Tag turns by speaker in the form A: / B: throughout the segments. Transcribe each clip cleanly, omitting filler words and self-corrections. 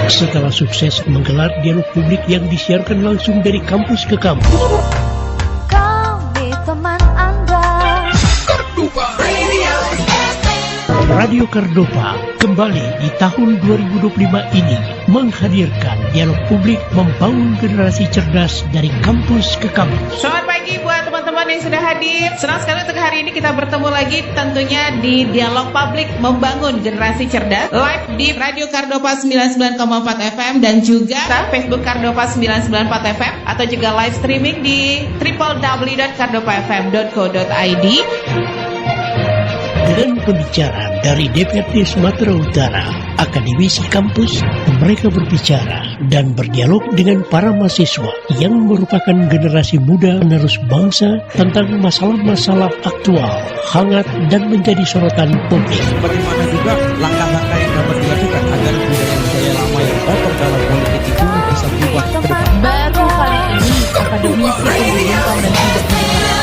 A: setelah sukses menggelar dialog publik yang disiarkan langsung dari kampus ke kampus.
B: Kami teman Anda.
A: Radio Kardopa kembali di tahun 2025 ini menghadirkan dialog publik membangun generasi cerdas dari kampus ke kampus.
C: Selamat pagi buat teman-teman yang sudah hadir. Senang sekali untuk hari ini kita bertemu lagi tentunya di Dialog Publik Membangun Generasi Cerdas live di Radio Kardopa 99,4 FM dan juga Facebook Kardopa 994 FM atau juga live streaming di www.kardopafm.co.id.
A: Dengan pembicara dari DPRD Sumatera Utara, akademisi kampus, mereka berbicara dan berdialog dengan para mahasiswa yang merupakan generasi muda penerus bangsa tentang masalah-masalah aktual, hangat, dan menjadi sorotan publik.
D: Bagaimana juga langkah-langkah yang dapat dilakukan agar budaya-budaya lama yang kotor dalam politik itu bisa berubah ke depan.
E: Baru kali ini akademisi pemerintah dan tidak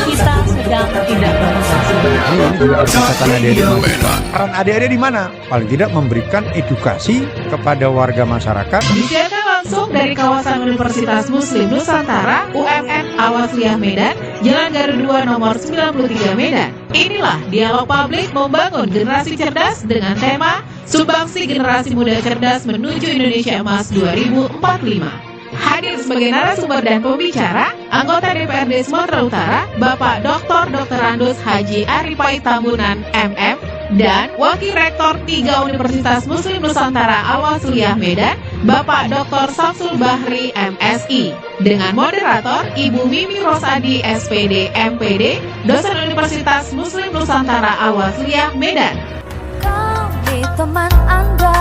E: kita sedang tidak berprestasi.
D: Ini juga harus dikatakan adik-adik. Peran adik-adik di mana? Paling tidak memberikan edukasi kepada warga masyarakat.
C: Disiarkan langsung dari kawasan Universitas Muslim Nusantara UMN Awasliah Medan, Jalan Garuda 2 nomor 93 Medan. Inilah Dialog Publik Membangun Generasi Cerdas dengan tema Sumbangsi Generasi Muda Cerdas Menuju Indonesia Emas 2045. Hadir sebagai narasumber dan pembicara, anggota DPRD Sumatera Utara, Bapak Dr. Andus Haji Arifai Tambunan MM, dan Wakil Rektor 3 Universitas Muslim Nusantara Al-Wasliyah Medan, Bapak Dr. Samsul Bahri MSI, dengan moderator Ibu Mimi Rosadi SPD MPD, dosen Universitas Muslim Nusantara Al-Wasliyah Medan.
B: Kami teman Anda.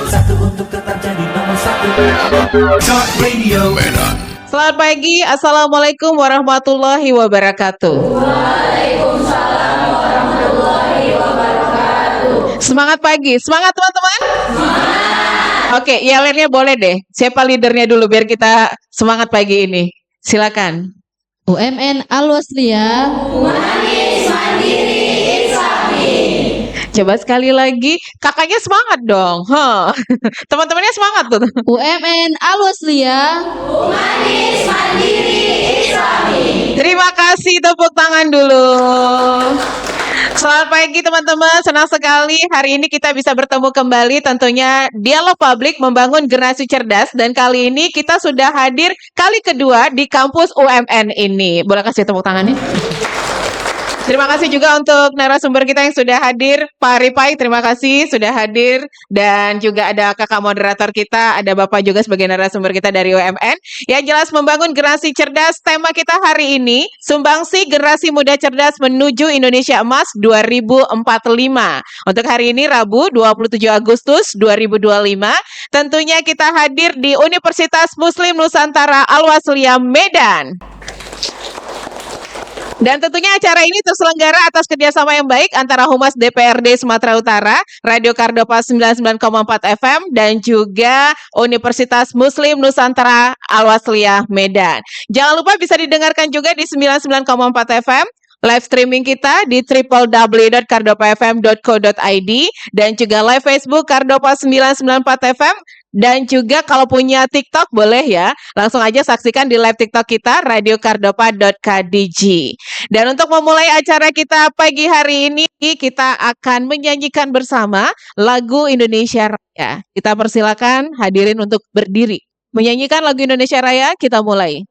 F: Satu untuk tetap jadi nomor satu. Talk Radio Medan.
C: Selamat pagi, Assalamualaikum warahmatullahi wabarakatuh.
B: Waalaikumsalam warahmatullahi wabarakatuh.
C: Semangat pagi, semangat teman-teman. Oke, yellernya boleh deh. Siapa leadernya dulu biar kita semangat pagi ini? Silakan.
E: UMN Al-Wasliyah.
B: Humanis, mandiri, islami.
C: Coba sekali lagi, kakaknya semangat dong. Teman-temannya semangat tuh.
E: UMN Al-Wasliyah.
B: Humanis, mandiri, islami.
C: Terima kasih, tepuk tangan dulu. Selamat pagi teman-teman, senang sekali hari ini kita bisa bertemu kembali tentunya Dialog Publik Membangun Generasi Cerdas dan kali ini kita sudah hadir kali kedua di kampus UMN ini. Boleh kasih tepuk tangannya? Terima kasih juga untuk narasumber kita yang sudah hadir, Pak Arifai, terima kasih sudah hadir. Dan juga ada kakak moderator kita, ada Bapak juga sebagai narasumber kita dari UMN. Yang jelas membangun generasi cerdas, tema kita hari ini, Sumbangsi Generasi Muda Cerdas Menuju Indonesia Emas 2045. Untuk hari ini Rabu 27 Agustus 2025, tentunya kita hadir di Universitas Muslim Nusantara Al-Wasliyah Medan. Dan tentunya acara ini terselenggara atas kerjasama yang baik antara Humas DPRD Sumatera Utara, Radio Kardopa 99,4 FM, dan juga Universitas Muslim Nusantara Al-Wasliyah Medan. Jangan lupa bisa didengarkan juga di 99,4 FM, live streaming kita di www.kardopafm.co.id, dan juga live Facebook Kardopa 994 FM. Dan juga kalau punya TikTok boleh ya, langsung aja saksikan di live TikTok kita radiokardopa.kdg. Dan untuk memulai acara kita pagi hari ini, kita akan menyanyikan bersama lagu Indonesia Raya. Kita persilakan hadirin untuk berdiri. Menyanyikan lagu Indonesia Raya, kita mulai.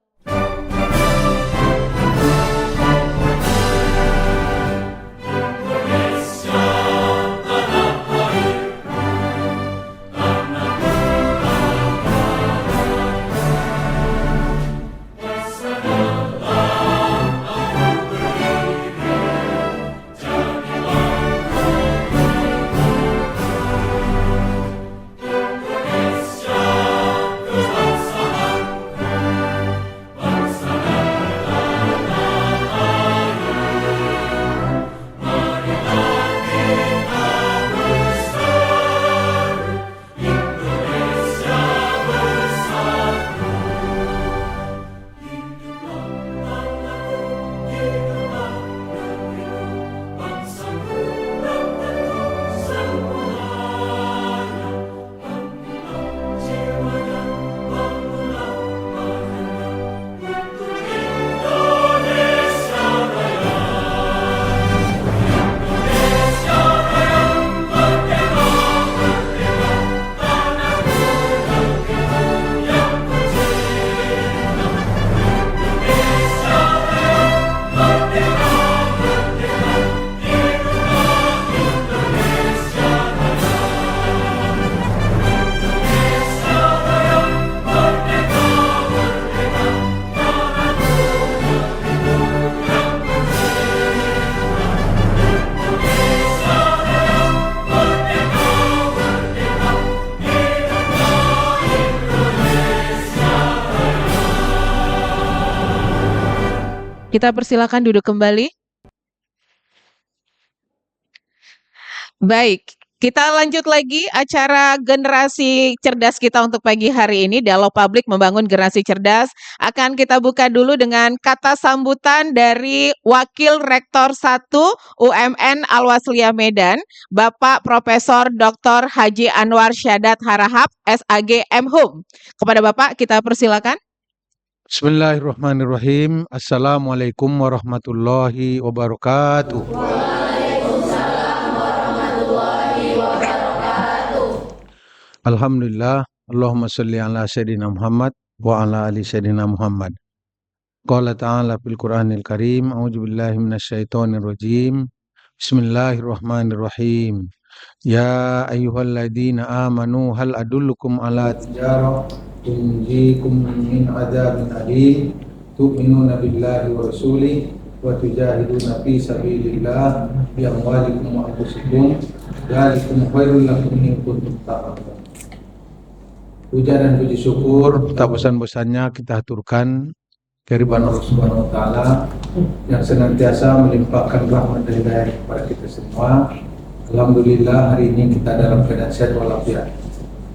C: Kita persilakan duduk kembali. Baik, kita lanjut lagi acara generasi cerdas kita untuk pagi hari ini. Dialog Publik Membangun Generasi Cerdas. Akan kita buka dulu dengan kata sambutan dari Wakil Rektor 1 UMN Al-Wasliyah Medan, Bapak Profesor Dr. Haji Anwar Syadat Harahap, SAG M.Hum. Kepada Bapak kita persilakan.
D: Bismillahirrahmanirrahim. Assalamualaikum warahmatullahi wabarakatuh. Alhamdulillah, Allahumma salli ala Sayyidina Muhammad wa ala ali Sayyidina Muhammad. Qala ta'ala fil Qur'anil Karim, a'udzu billahi minasyaitonir rajim. Bismillahirrahmanirrahim. Ya ayyuhalladzina amanu hal adullukum ala tijarah tunjikum min adzabin alim tu'minuna billahi wa rasulih wa tujahiduna fi sabilillah bi amwalikum wa anfusikum dzalikum khairul lakum in kuntum ta'lamun. Puja dan puji syukur tak bosan-bosannya kita aturkan kehadiran Allah Subhanahu wa taala yang senantiasa melimpahkan rahmat dan hidayah kepada kita semua. Alhamdulillah hari ini kita dalam keadaan sehat walafiat.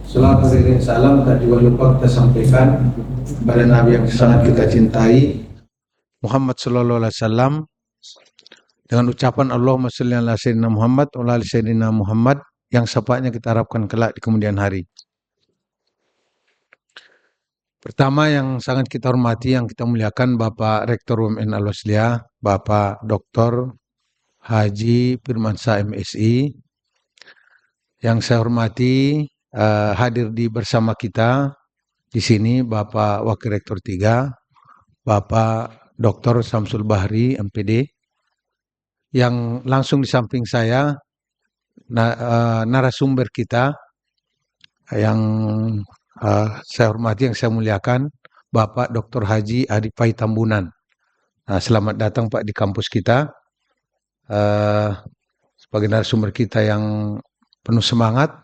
D: Salawat dan salam tak juga lupa kita sampaikan kepada Nabi yang sangat kita cintai, Muhammad sallallahu alaihi wasallam, dengan ucapan Allahumma shalli ala sayyidina Muhammad wa ala ali sayyidina Muhammad yang sepatnya kita harapkan kelak di kemudian hari. Pertama yang sangat kita hormati, yang kita muliakan Bapak Rektor UMN Al-Wasliyah, Bapak Dr. Haji Firmansyah MSI. Yang saya hormati hadir bersama kita di sini Bapak Wakil Rektor 3, Bapak Dr. Samsul Bahri MPD. Yang langsung di samping saya narasumber kita yang saya hormati, yang saya muliakan, Bapak Dr. Haji Ariefai Tambunan. Selamat datang Pak di kampus kita. Sebagai narasumber kita yang penuh semangat,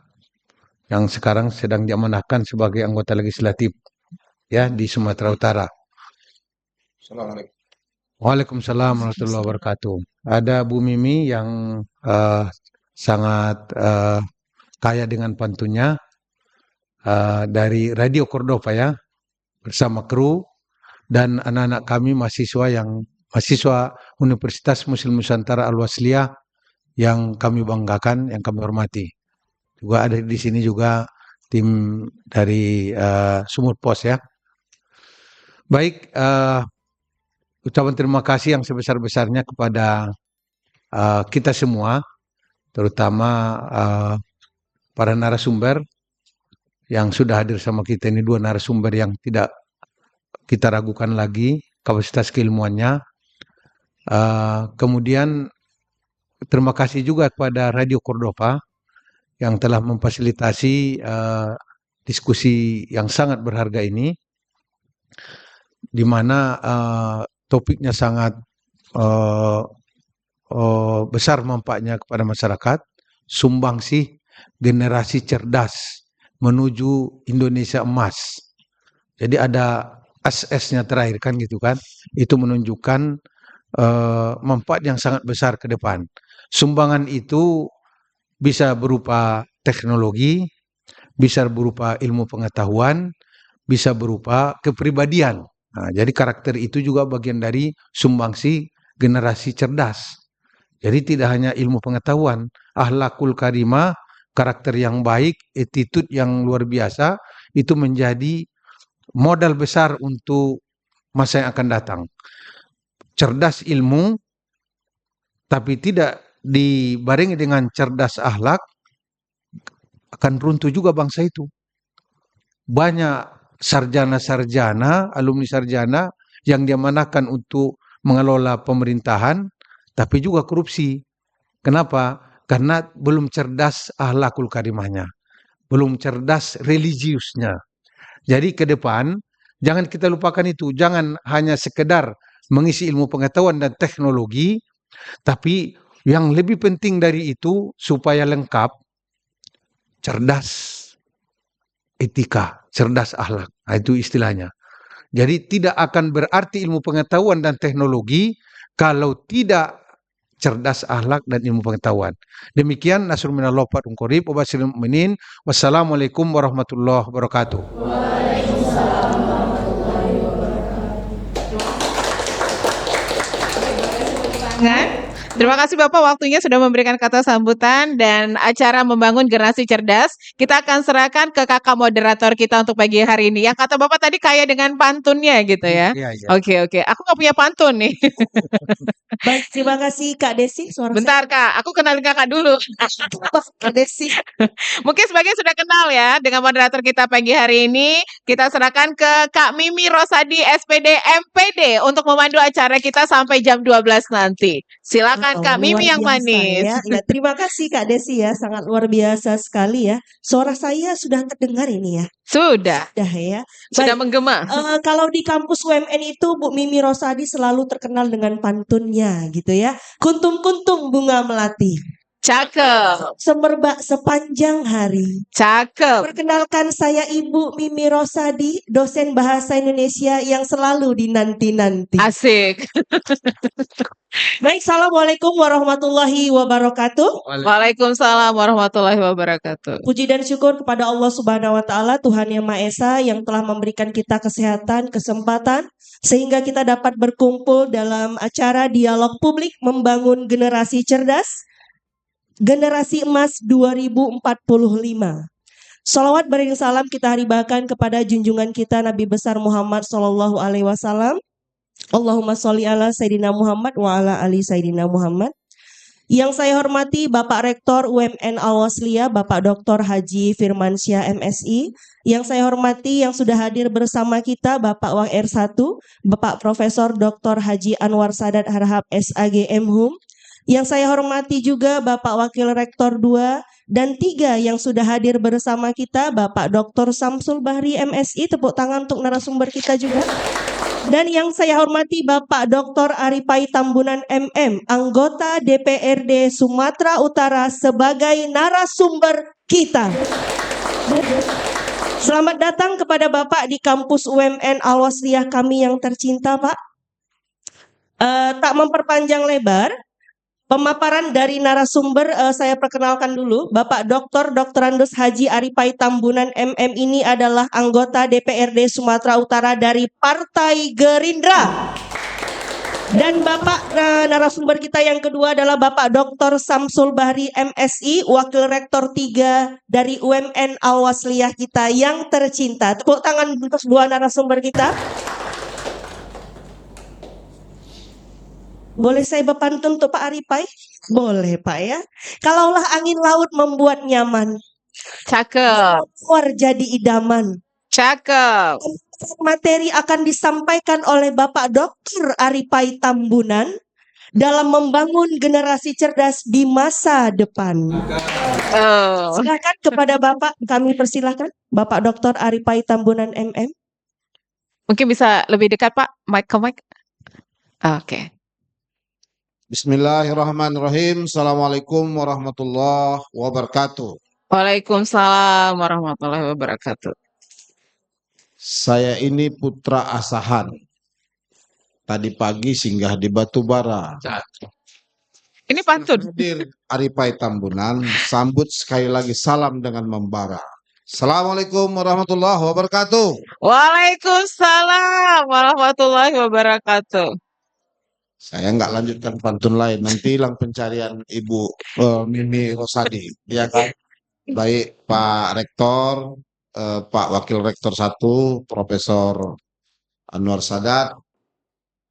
D: yang sekarang sedang diamanahkan sebagai anggota legislatif ya di Sumatera Utara. Assalamualaikum. Waalaikumsalam warahmatullahi wabarakatuh. Ada Bu Mimi yang sangat kaya dengan pantunnya. Dari Radio Cordova ya, bersama kru dan anak-anak kami mahasiswa Universitas Muslim Nusantara Al-Wasliyah yang kami banggakan, yang kami hormati. Juga ada di sini juga tim dari Sumur Pos ya. Baik, ucapan terima kasih yang sebesar-besarnya kepada kita semua, terutama para narasumber yang sudah hadir sama kita ini, dua narasumber yang tidak kita ragukan lagi kapasitas keilmuannya. Kemudian terima kasih juga kepada Radio Cordova yang telah memfasilitasi diskusi yang sangat berharga ini, di mana topiknya sangat besar manfaatnya kepada masyarakat, sumbangsih generasi cerdas menuju Indonesia emas. Jadi ada SS-nya terakhir kan gitu kan. Itu menunjukkan manfaat yang sangat besar ke depan. Sumbangan itu bisa berupa teknologi, bisa berupa ilmu pengetahuan, bisa berupa kepribadian. Nah, jadi karakter itu juga bagian dari sumbangsi generasi cerdas. Jadi tidak hanya ilmu pengetahuan, akhlakul karimah, karakter yang baik, attitude yang luar biasa, itu menjadi modal besar untuk masa yang akan datang. Cerdas ilmu, tapi tidak dibarengi dengan cerdas akhlak, akan runtuh juga bangsa itu. Banyak sarjana-sarjana, alumni sarjana yang diamanahkan untuk mengelola pemerintahan, tapi juga korupsi. Kenapa? Karena belum cerdas akhlakul karimahnya, belum cerdas religiusnya. Jadi ke depan, jangan kita lupakan itu. Jangan hanya sekedar mengisi ilmu pengetahuan dan teknologi, tapi yang lebih penting dari itu supaya lengkap, cerdas etika, cerdas akhlak. Nah, itu istilahnya. Jadi tidak akan berarti ilmu pengetahuan dan teknologi kalau tidak cerdas akhlak dan ilmu pengetahuan. Demikian nasrul minallah wa fatun qarib wa basyiril mu'minin. Wassalamualaikum warahmatullahi wabarakatuh.
C: Terima kasih Bapak waktunya sudah memberikan kata sambutan dan acara membangun generasi cerdas. Kita akan serahkan ke kakak moderator kita untuk pagi hari ini. Yang kata Bapak tadi kaya dengan pantunnya gitu ya.
D: Iya, iya.
C: Oke. Aku nggak punya pantun nih.
G: Baik, terima kasih Kak Desi. Suara
C: Bentar Kak, aku kenalin kakak dulu.
G: Kak Desi.
C: Mungkin sebagian sudah kenal ya dengan moderator kita pagi hari ini. Kita serahkan ke Kak Mimi Rosadi SPD MPD untuk memandu acara kita sampai jam 12 nanti. Silakan Kak Mimi yang
G: Luar biasa
C: manis.
G: Ya, terima kasih Kak Desi ya, sangat luar biasa sekali ya. Suara saya sudah terdengar ini ya.
C: Sudah
G: Ya.
C: sudah
G: Baik,
C: menggema.
G: kalau di kampus UMN itu Bu Mimi Rosadi selalu terkenal dengan pantunnya gitu ya. Kuntum-kuntum bunga melati,
C: Cakep,
G: semerbak sepanjang hari.
C: cakep.
G: Perkenalkan saya Ibu Mimi Rosadi, dosen bahasa Indonesia yang selalu dinanti-nanti.
C: Asik.
G: Baik, Assalamualaikum warahmatullahi wabarakatuh.
C: Waalaikumsalam warahmatullahi wabarakatuh.
G: Puji dan syukur kepada Allah Subhanahu wa taala, Tuhan Yang Maha Esa yang telah memberikan kita kesehatan, kesempatan sehingga kita dapat berkumpul dalam acara dialog publik membangun generasi cerdas, generasi emas 2045. Salawat beriring salam kita haribakan kepada junjungan kita Nabi besar Muhammad sallallahu alaihi wasallam. Allahumma sholli ala Sayyidina Muhammad wa ala ali Sayyidina Muhammad. Yang saya hormati Bapak Rektor UMN Al-Wasliyah, Bapak Dr. Haji Firmansyah MSI. Yang saya hormati yang sudah hadir bersama kita Bapak Wang R1, Bapak Profesor Dr. Haji Anwar Sadat Harahap SAG MHUM. Yang saya hormati juga Bapak Wakil Rektor 2 dan 3 yang sudah hadir bersama kita Bapak Dr. Samsul Bahri MSI. Tepuk tangan untuk narasumber kita juga. Dan yang saya hormati Bapak Dr. Aripai Tambunan MM, anggota DPRD Sumatera Utara sebagai narasumber kita. Selamat datang kepada Bapak di kampus UMN Al-Wasliyah kami yang tercinta, Pak. Tak memperpanjang lebar, pemaparan dari narasumber saya perkenalkan dulu. Bapak Dr. Andes Haji Aripai Tambunan MM ini adalah anggota DPRD Sumatera Utara dari Partai Gerindra. Dan Bapak narasumber kita yang kedua adalah Bapak Dr. Samsul Bahri MSI, Wakil Rektor 3 dari UMN Al-Wasliyah kita yang tercinta. Tepuk tangan untuk dua narasumber kita. Boleh saya berpantun untuk Pak Aripai? Boleh Pak ya. Kalaulah angin laut membuat nyaman,
C: Cakep,
G: luar jadi idaman.
C: cakep.
G: Materi akan disampaikan oleh Bapak Dr. Aripai Tambunan dalam membangun generasi cerdas di masa depan.
C: Oh.
G: Silakan kepada Bapak, kami persilahkan Bapak Dr. Aripai Tambunan MM.
C: Mungkin bisa lebih dekat Pak, mic ke mic. Oke.
H: Bismillahirrahmanirrahim. Assalamualaikum warahmatullahi wabarakatuh.
C: Waalaikumsalam warahmatullahi wabarakatuh.
H: Saya ini putra Asahan. Tadi pagi singgah di Batubara.
C: Ini pantun.
H: Hadir Aripai Tambunan, sambut sekali lagi salam dengan membara. Assalamualaikum warahmatullahi wabarakatuh.
C: Waalaikumsalam warahmatullahi wabarakatuh.
H: Saya nggak lanjutkan pantun lain, nanti hilang pencarian Ibu Mimi Rosadi, ya kan? Baik Pak Rektor, Pak Wakil Rektor 1, Profesor Anwar Sadat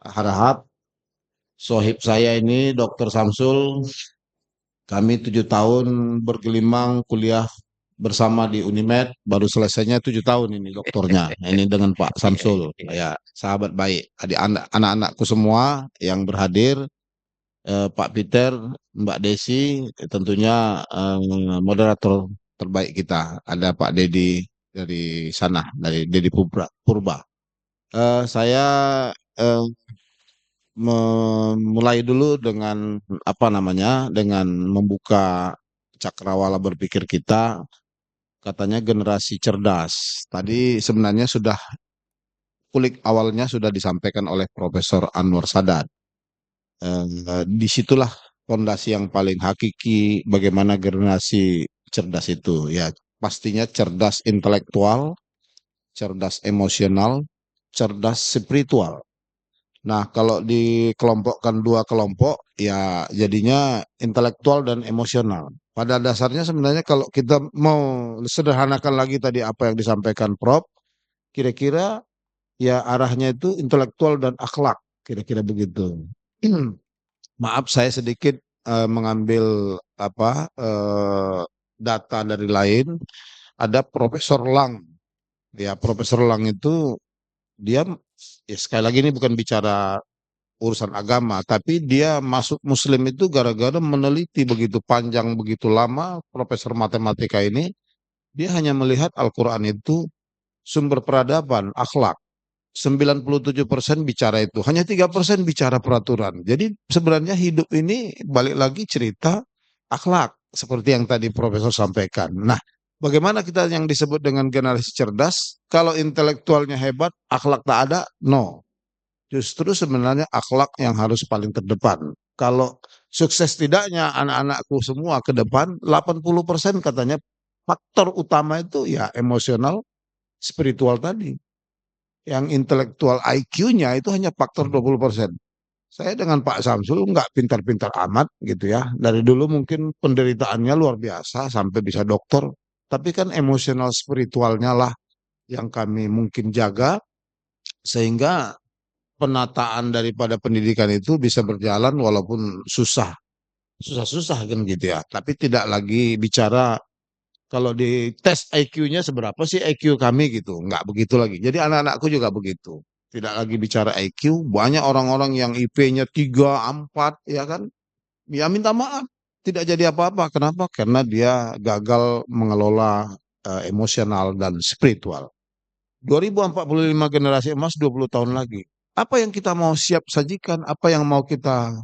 H: Harahap, sohib saya ini Dr. Samsul, kami 7 tahun bergelimang kuliah bersama di Unimed, baru selesainya 7 tahun ini doktornya. Ini dengan Pak Samsul, ya sahabat baik. Anak-anakku semua yang berhadir, Pak Peter, Mbak Desi, tentunya moderator terbaik kita. Ada Pak Dedi dari sana, dari Dedi Purba. Saya memulai dulu dengan dengan membuka cakrawala berpikir kita. Katanya generasi cerdas. Tadi sebenarnya sudah Publik awalnya sudah disampaikan oleh Profesor Anwar Sadat. Disitulah fondasi yang paling hakiki bagaimana generasi cerdas itu. Ya, pastinya cerdas intelektual, cerdas emosional, cerdas spiritual. Nah, kalau dikelompokkan dua kelompok, ya jadinya intelektual dan emosional. Pada dasarnya sebenarnya kalau kita mau sederhanakan lagi tadi apa yang disampaikan Prof, kira-kira ya arahnya itu intelektual dan akhlak, kira-kira begitu. Maaf saya sedikit mengambil data dari lain. Ada Profesor Lang. Ya, Profesor Lang itu dia ya sekali lagi ini bukan bicara urusan agama, tapi dia masuk Muslim itu gara-gara meneliti begitu panjang, begitu lama. Profesor matematika ini dia hanya melihat Al-Quran itu sumber peradaban, akhlak. 97% bicara itu, hanya 3% bicara peraturan. Jadi sebenarnya hidup ini balik lagi cerita akhlak, seperti yang tadi Profesor sampaikan. Nah, bagaimana kita yang disebut dengan generasi cerdas? Kalau intelektualnya hebat, akhlak tak ada? No. Justru sebenarnya akhlak yang harus paling terdepan. Kalau sukses tidaknya anak-anakku semua ke depan, 80% katanya faktor utama itu ya emosional, spiritual tadi. Yang intelektual IQ-nya itu hanya faktor 20%. Saya dengan Pak Samsul nggak pintar-pintar amat gitu ya. Dari dulu mungkin penderitaannya luar biasa sampai bisa dokter. Tapi kan emosional spiritualnya lah yang kami mungkin jaga sehingga penataan daripada pendidikan itu bisa berjalan walaupun susah. Susah-susah kan gitu ya. Tapi tidak lagi bicara kalau di tes IQ-nya seberapa sih IQ kami gitu. Nggak begitu lagi. Jadi anak-anakku juga begitu. Tidak lagi bicara IQ. Banyak orang-orang yang IP-nya 3, 4 ya kan. Ya minta maaf. Tidak jadi apa-apa. Kenapa? Karena dia gagal mengelola emosional dan spiritual. 2045 generasi emas 20 tahun lagi. Apa yang kita mau siap sajikan? Apa yang mau kita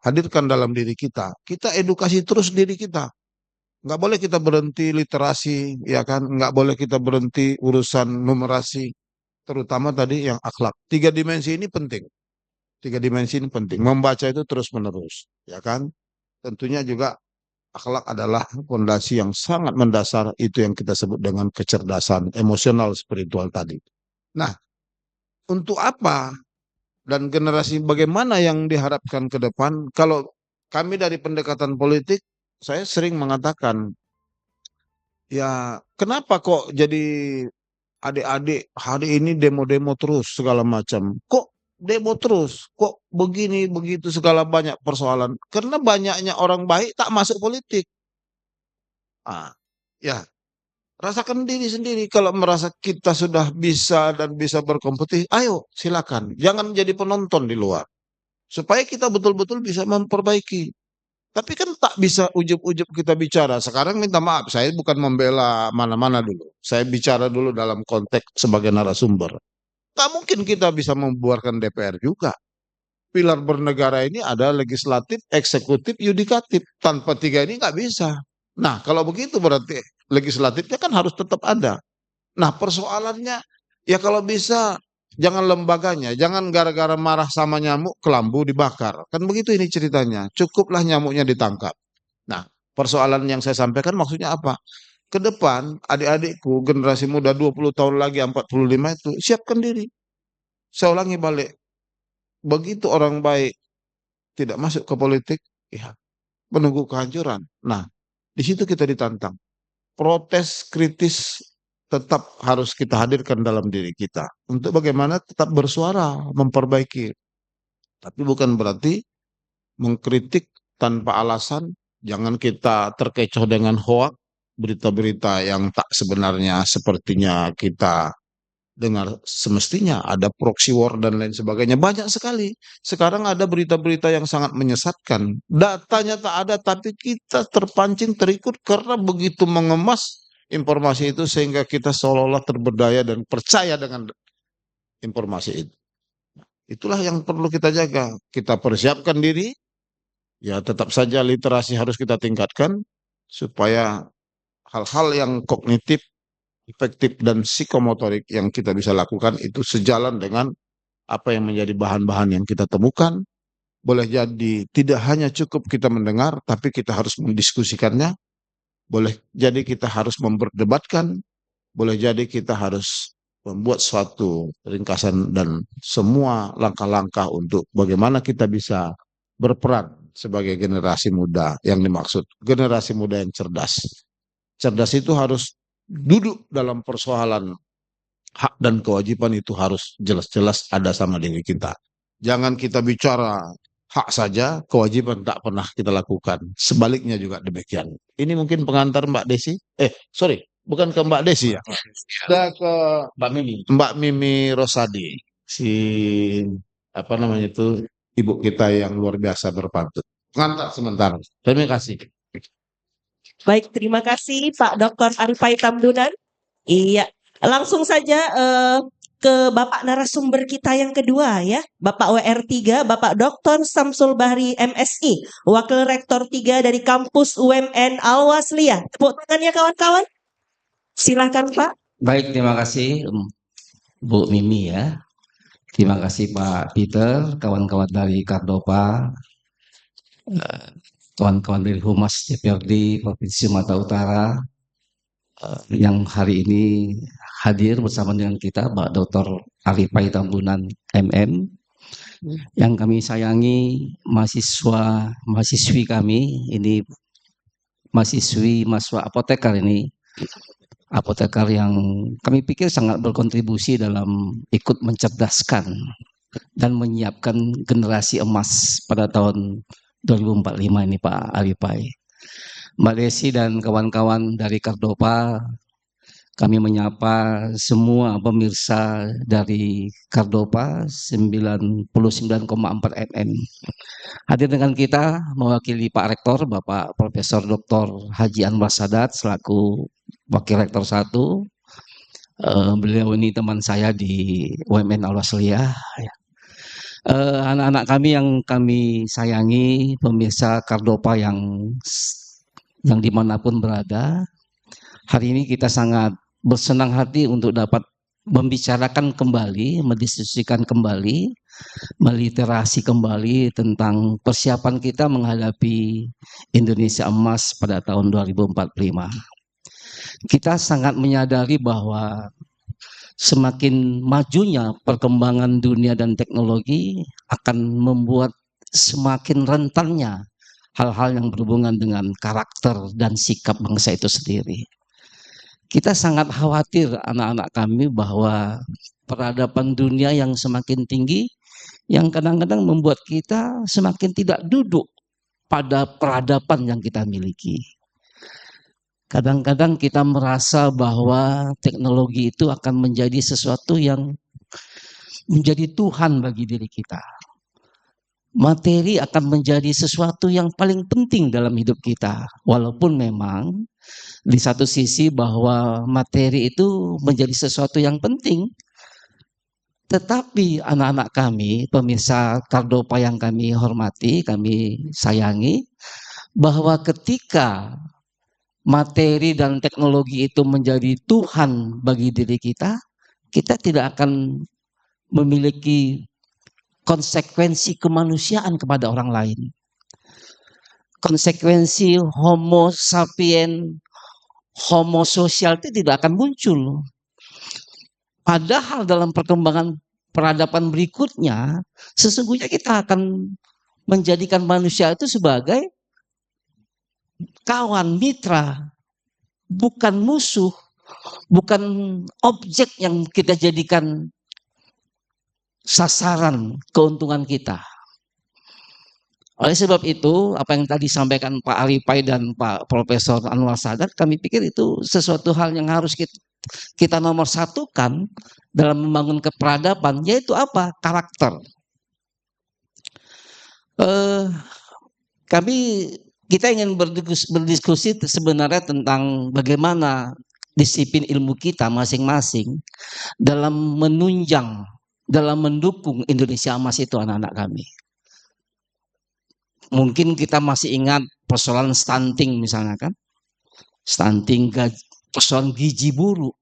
H: hadirkan dalam diri kita? Kita edukasi terus diri kita. Nggak boleh kita berhenti literasi, ya kan? Nggak boleh kita berhenti urusan numerasi, terutama tadi yang akhlak. 3 dimensi ini penting. 3 dimensi ini penting. Membaca itu terus-menerus, ya kan? Tentunya juga akhlak adalah fondasi yang sangat mendasar, itu yang kita sebut dengan kecerdasan emosional spiritual tadi. Nah, untuk apa dan generasi bagaimana yang diharapkan ke depan? Kalau kami dari pendekatan politik, saya sering mengatakan, ya kenapa kok jadi adik-adik hari ini demo-demo terus segala macam? Kok demo terus? Kok begini begitu segala banyak persoalan? Karena banyaknya orang baik tak masuk politik. Ah, ya rasakan diri sendiri kalau merasa kita sudah bisa dan bisa berkompetisi, ayo silakan. Jangan jadi penonton di luar. Supaya kita betul-betul bisa memperbaiki. Tapi kan tak bisa ujub-ujub kita bicara. Sekarang minta maaf, saya bukan membela mana-mana dulu. Saya bicara dulu dalam konteks sebagai narasumber. Tak mungkin kita bisa membuarkan DPR juga. Pilar bernegara ini ada legislatif, eksekutif, yudikatif. Tanpa 3 ini nggak bisa. Nah, kalau begitu berarti legislatifnya kan harus tetap ada. Nah, persoalannya ya kalau bisa jangan lembaganya, jangan gara-gara marah sama nyamuk kelambu dibakar. Kan begitu ini ceritanya. Cukuplah nyamuknya ditangkap. Nah, persoalan yang saya sampaikan maksudnya apa? Ke depan adik-adikku generasi muda 20 tahun lagi 45 itu siapkan diri. Saya ulangi balik. Begitu orang baik tidak masuk ke politik, ya menunggu kehancuran. Nah, di situ kita ditantang. Protes kritis tetap harus kita hadirkan dalam diri kita untuk bagaimana tetap bersuara, memperbaiki. Tapi bukan berarti mengkritik tanpa alasan. Jangan kita terkecoh dengan hoak, berita-berita yang tak sebenarnya sepertinya kita dengar. Semestinya ada proxy war dan lain sebagainya. Banyak sekali. Sekarang ada berita-berita yang sangat menyesatkan. Datanya tak ada, tapi kita terpancing, terikut karena begitu mengemas informasi itu sehingga kita seolah-olah terberdaya dan percaya dengan informasi itu. Itulah yang perlu kita jaga. Kita persiapkan diri, ya tetap saja literasi harus kita tingkatkan supaya hal-hal yang kognitif efektif dan psikomotorik yang kita bisa lakukan itu sejalan dengan apa yang menjadi bahan-bahan yang kita temukan. Boleh jadi tidak hanya cukup kita mendengar, tapi kita harus mendiskusikannya. Boleh jadi kita harus memperdebatkan. Boleh jadi kita harus membuat suatu ringkasan dan semua langkah-langkah untuk bagaimana kita bisa berperan sebagai generasi muda yang dimaksud. Generasi muda yang cerdas. Cerdas itu harus duduk dalam persoalan hak dan kewajiban itu harus jelas-jelas ada sama diri kita. Jangan kita bicara hak saja, kewajiban tak pernah kita lakukan. Sebaliknya juga demikian. Ini mungkin pengantar Mbak Desi. Sorry, bukan ke Mbak Desi ya. Kita ke Mbak Mimi Rosadi. Si apa namanya itu ibu kita yang luar biasa berpantun. Pengantar sebentar. Terima kasih.
G: Baik, terima kasih Pak Dr. Arifai Tamdunan. Iya, langsung saja ke Bapak narasumber kita yang kedua ya, Bapak WR3, Bapak Dr. Samsul Bahri MSI, Wakil Rektor 3 dari Kampus UMN Al-Wasliyah. Tepuk tangannya kawan-kawan. Silakan Pak.
I: Baik, terima kasih Bu Mimi ya. Terima kasih Pak Peter, kawan-kawan dari Kardopa, kawan-kawan dari Humas DPRD Provinsi Sumatera Utara yang hari ini hadir bersama dengan kita, Pak Dr. Arifai Tambunan MM, yang kami sayangi mahasiswi kami, ini mahasiswa apoteker ini, apoteker yang kami pikir sangat berkontribusi dalam ikut mencerdaskan dan menyiapkan generasi emas pada tahun 2045 ini Pak Arifai. Mbak Desi dan kawan-kawan dari Kardopa, kami menyapa semua pemirsa dari Kardopa 99,4 FM. Hadir dengan kita mewakili Pak Rektor, Bapak Profesor Dr. Haji Anwar Sadat selaku Wakil Rektor 1. Beliau ini teman saya di UMN Al-Wasliyah. Anak-anak kami yang kami sayangi, pemirsa Kardopa yang dimanapun berada, hari ini kita sangat bersenang hati untuk dapat membicarakan kembali, mendiskusikan kembali, meliterasi kembali tentang persiapan kita menghadapi Indonesia Emas pada tahun 2045. Kita sangat menyadari bahwa semakin majunya perkembangan dunia dan teknologi akan membuat semakin rentannya hal-hal yang berhubungan dengan karakter dan sikap bangsa itu sendiri. Kita sangat khawatir anak-anak kami bahwa peradaban dunia yang semakin tinggi, yang kadang-kadang membuat kita semakin tidak duduk pada peradaban yang kita miliki. Kadang-kadang kita merasa bahwa teknologi itu akan menjadi sesuatu yang menjadi Tuhan bagi diri kita. Materi akan menjadi sesuatu yang paling penting dalam hidup kita. Walaupun memang di satu sisi bahwa materi itu menjadi sesuatu yang penting, tetapi anak-anak kami, pemirsa Kardopa yang kami hormati, kami sayangi, bahwa ketika materi dan teknologi itu menjadi Tuhan bagi diri kita, kita tidak akan memiliki konsekuensi kemanusiaan kepada orang lain. Konsekuensi homo sapien, homo sosial itu tidak akan muncul. Padahal dalam perkembangan peradaban berikutnya, sesungguhnya kita akan menjadikan manusia itu sebagai kawan, mitra, bukan musuh, bukan objek yang kita jadikan sasaran keuntungan kita. Oleh sebab itu, apa yang tadi disampaikan Pak Arifai dan Pak Profesor Anwar Sadat, kami pikir itu sesuatu hal yang harus kita nomor satukan dalam membangun keperadaban, yaitu apa? Karakter. Kita ingin berdiskusi sebenarnya tentang bagaimana disiplin ilmu kita masing-masing dalam menunjang, dalam mendukung Indonesia Emas itu anak-anak kami. Mungkin kita masih ingat persoalan stunting misalnya kan. Stunting, persoalan gizi buruk.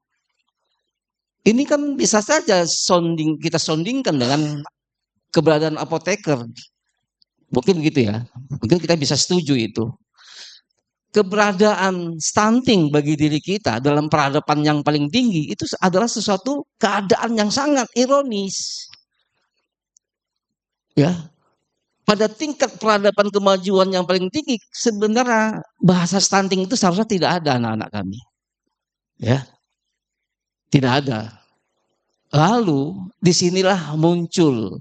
I: Ini kan bisa saja kita sondingkan dengan keberadaan apoteker. Mungkin gitu ya. Mungkin kita bisa setuju itu. Keberadaan stunting bagi diri kita dalam peradaban yang paling tinggi itu adalah sesuatu keadaan yang sangat ironis. Ya. Pada tingkat peradaban kemajuan yang paling tinggi, sebenarnya bahasa stunting itu seharusnya tidak ada anak-anak kami. Ya. Tidak ada. Lalu disinilah muncul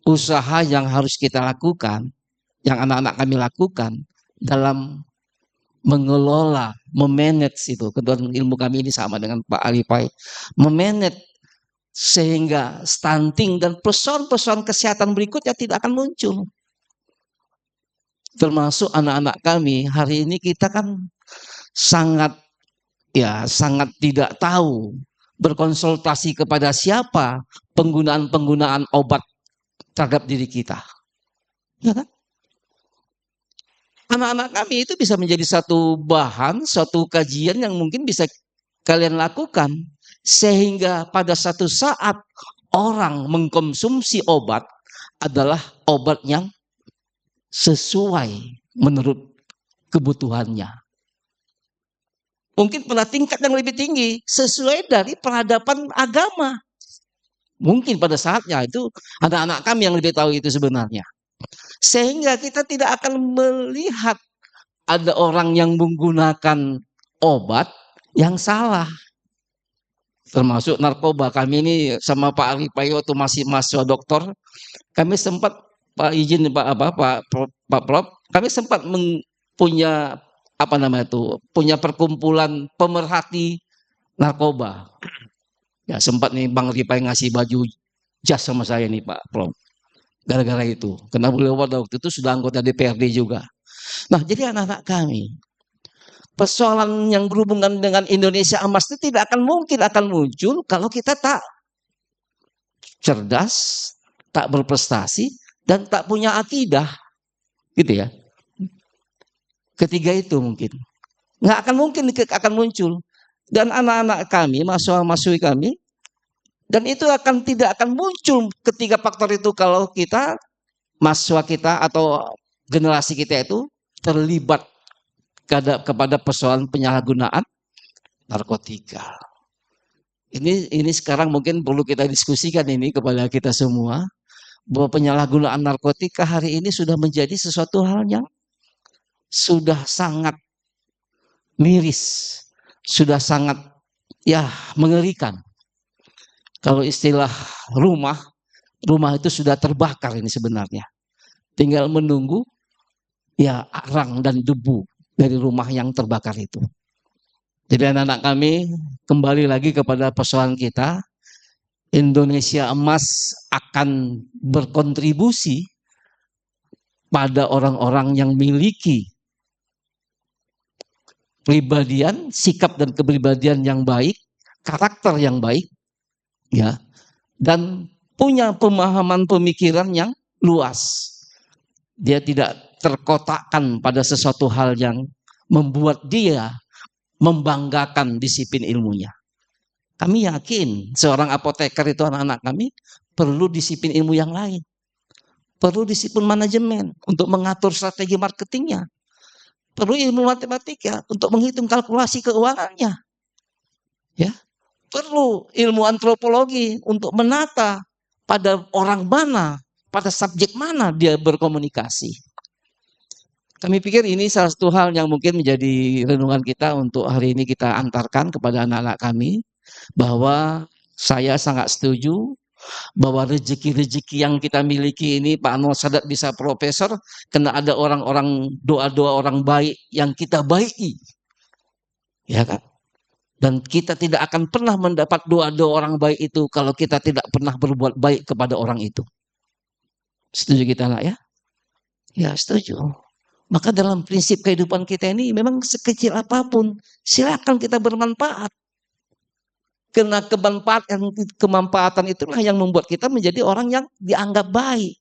I: usaha yang harus kita lakukan, yang anak-anak kami lakukan dalam mengelola, memanage itu. Kebetulan ilmu kami ini sama dengan Pak Alipai. Memanage sehingga stunting dan persoalan-persoalan kesehatan berikutnya tidak akan muncul. Termasuk anak-anak kami, hari ini kita kan sangat tidak tahu berkonsultasi kepada siapa penggunaan obat terhadap diri kita. Ya kan? Anak-anak kami itu bisa menjadi satu bahan, suatu kajian yang mungkin bisa kalian lakukan. Sehingga pada satu saat orang mengkonsumsi obat adalah obat yang sesuai menurut kebutuhannya. Mungkin pada tingkat yang lebih tinggi, sesuai dari peradaban agama. Mungkin pada saatnya itu anak-anak kami yang lebih tahu itu sebenarnya. Sehingga kita tidak akan melihat ada orang yang menggunakan obat yang salah. Termasuk narkoba. Kami ini sama Pak Alipai waktu masih mahasiswa doktor, kami sempat Pak Prof, kami sempat punya punya perkumpulan pemerhati narkoba. Ya sempat nih Bang Alipai ngasih baju jas sama saya nih Pak Prof. Gara-gara itu. Karena beliau pada waktu itu sudah anggota DPRD juga. Nah jadi anak-anak kami, persoalan yang berhubungan dengan Indonesia emas itu tidak akan mungkin akan muncul kalau kita tak cerdas, tak berprestasi, dan tak punya akidah. Gitu ya. Ketiga itu mungkin. Nggak akan mungkin akan muncul. Dan anak-anak kami, mahasiswa-mahasiswi kami, dan itu tidak akan muncul ketiga faktor itu kalau kita, mahasiswa kita atau generasi kita itu terlibat kepada persoalan penyalahgunaan narkotika. Ini sekarang mungkin perlu kita diskusikan ini kepada kita semua, bahwa penyalahgunaan narkotika hari ini sudah menjadi sesuatu hal yang sudah sangat miris, sudah sangat mengerikan. Kalau istilah rumah itu sudah terbakar ini sebenarnya. Tinggal menunggu arang dan debu dari rumah yang terbakar itu. Jadi anak-anak kami kembali lagi kepada persoalan kita. Indonesia emas akan berkontribusi pada orang-orang yang memiliki pribadian, sikap dan kepribadian yang baik, karakter yang baik, ya, dan punya pemahaman pemikiran yang luas. Dia tidak terkotakkan pada sesuatu hal yang membuat dia membanggakan disiplin ilmunya. Kami yakin seorang apoteker itu anak-anak kami perlu disiplin ilmu yang lain. Perlu disiplin manajemen untuk mengatur strategi marketingnya. Perlu ilmu matematika untuk menghitung kalkulasi keuangannya. Ya. Perlu ilmu antropologi untuk menata pada orang mana, pada subjek mana dia berkomunikasi. Kami pikir ini salah satu hal yang mungkin menjadi renungan kita untuk hari ini kita antarkan kepada anak-anak kami. Bahwa saya sangat setuju bahwa rezeki-rezeki yang kita miliki ini Pak Anwar Sadat bisa profesor karena ada orang-orang doa-doa orang baik yang kita baiki. Ya kan? Dan kita tidak akan pernah mendapat doa-doa orang baik itu kalau kita tidak pernah berbuat baik kepada orang itu. Setuju kita nak ya? Ya setuju. Maka dalam prinsip kehidupan kita ini memang sekecil apapun silakan kita bermanfaat. Karena kemanfaatan itulah yang membuat kita menjadi orang yang dianggap baik.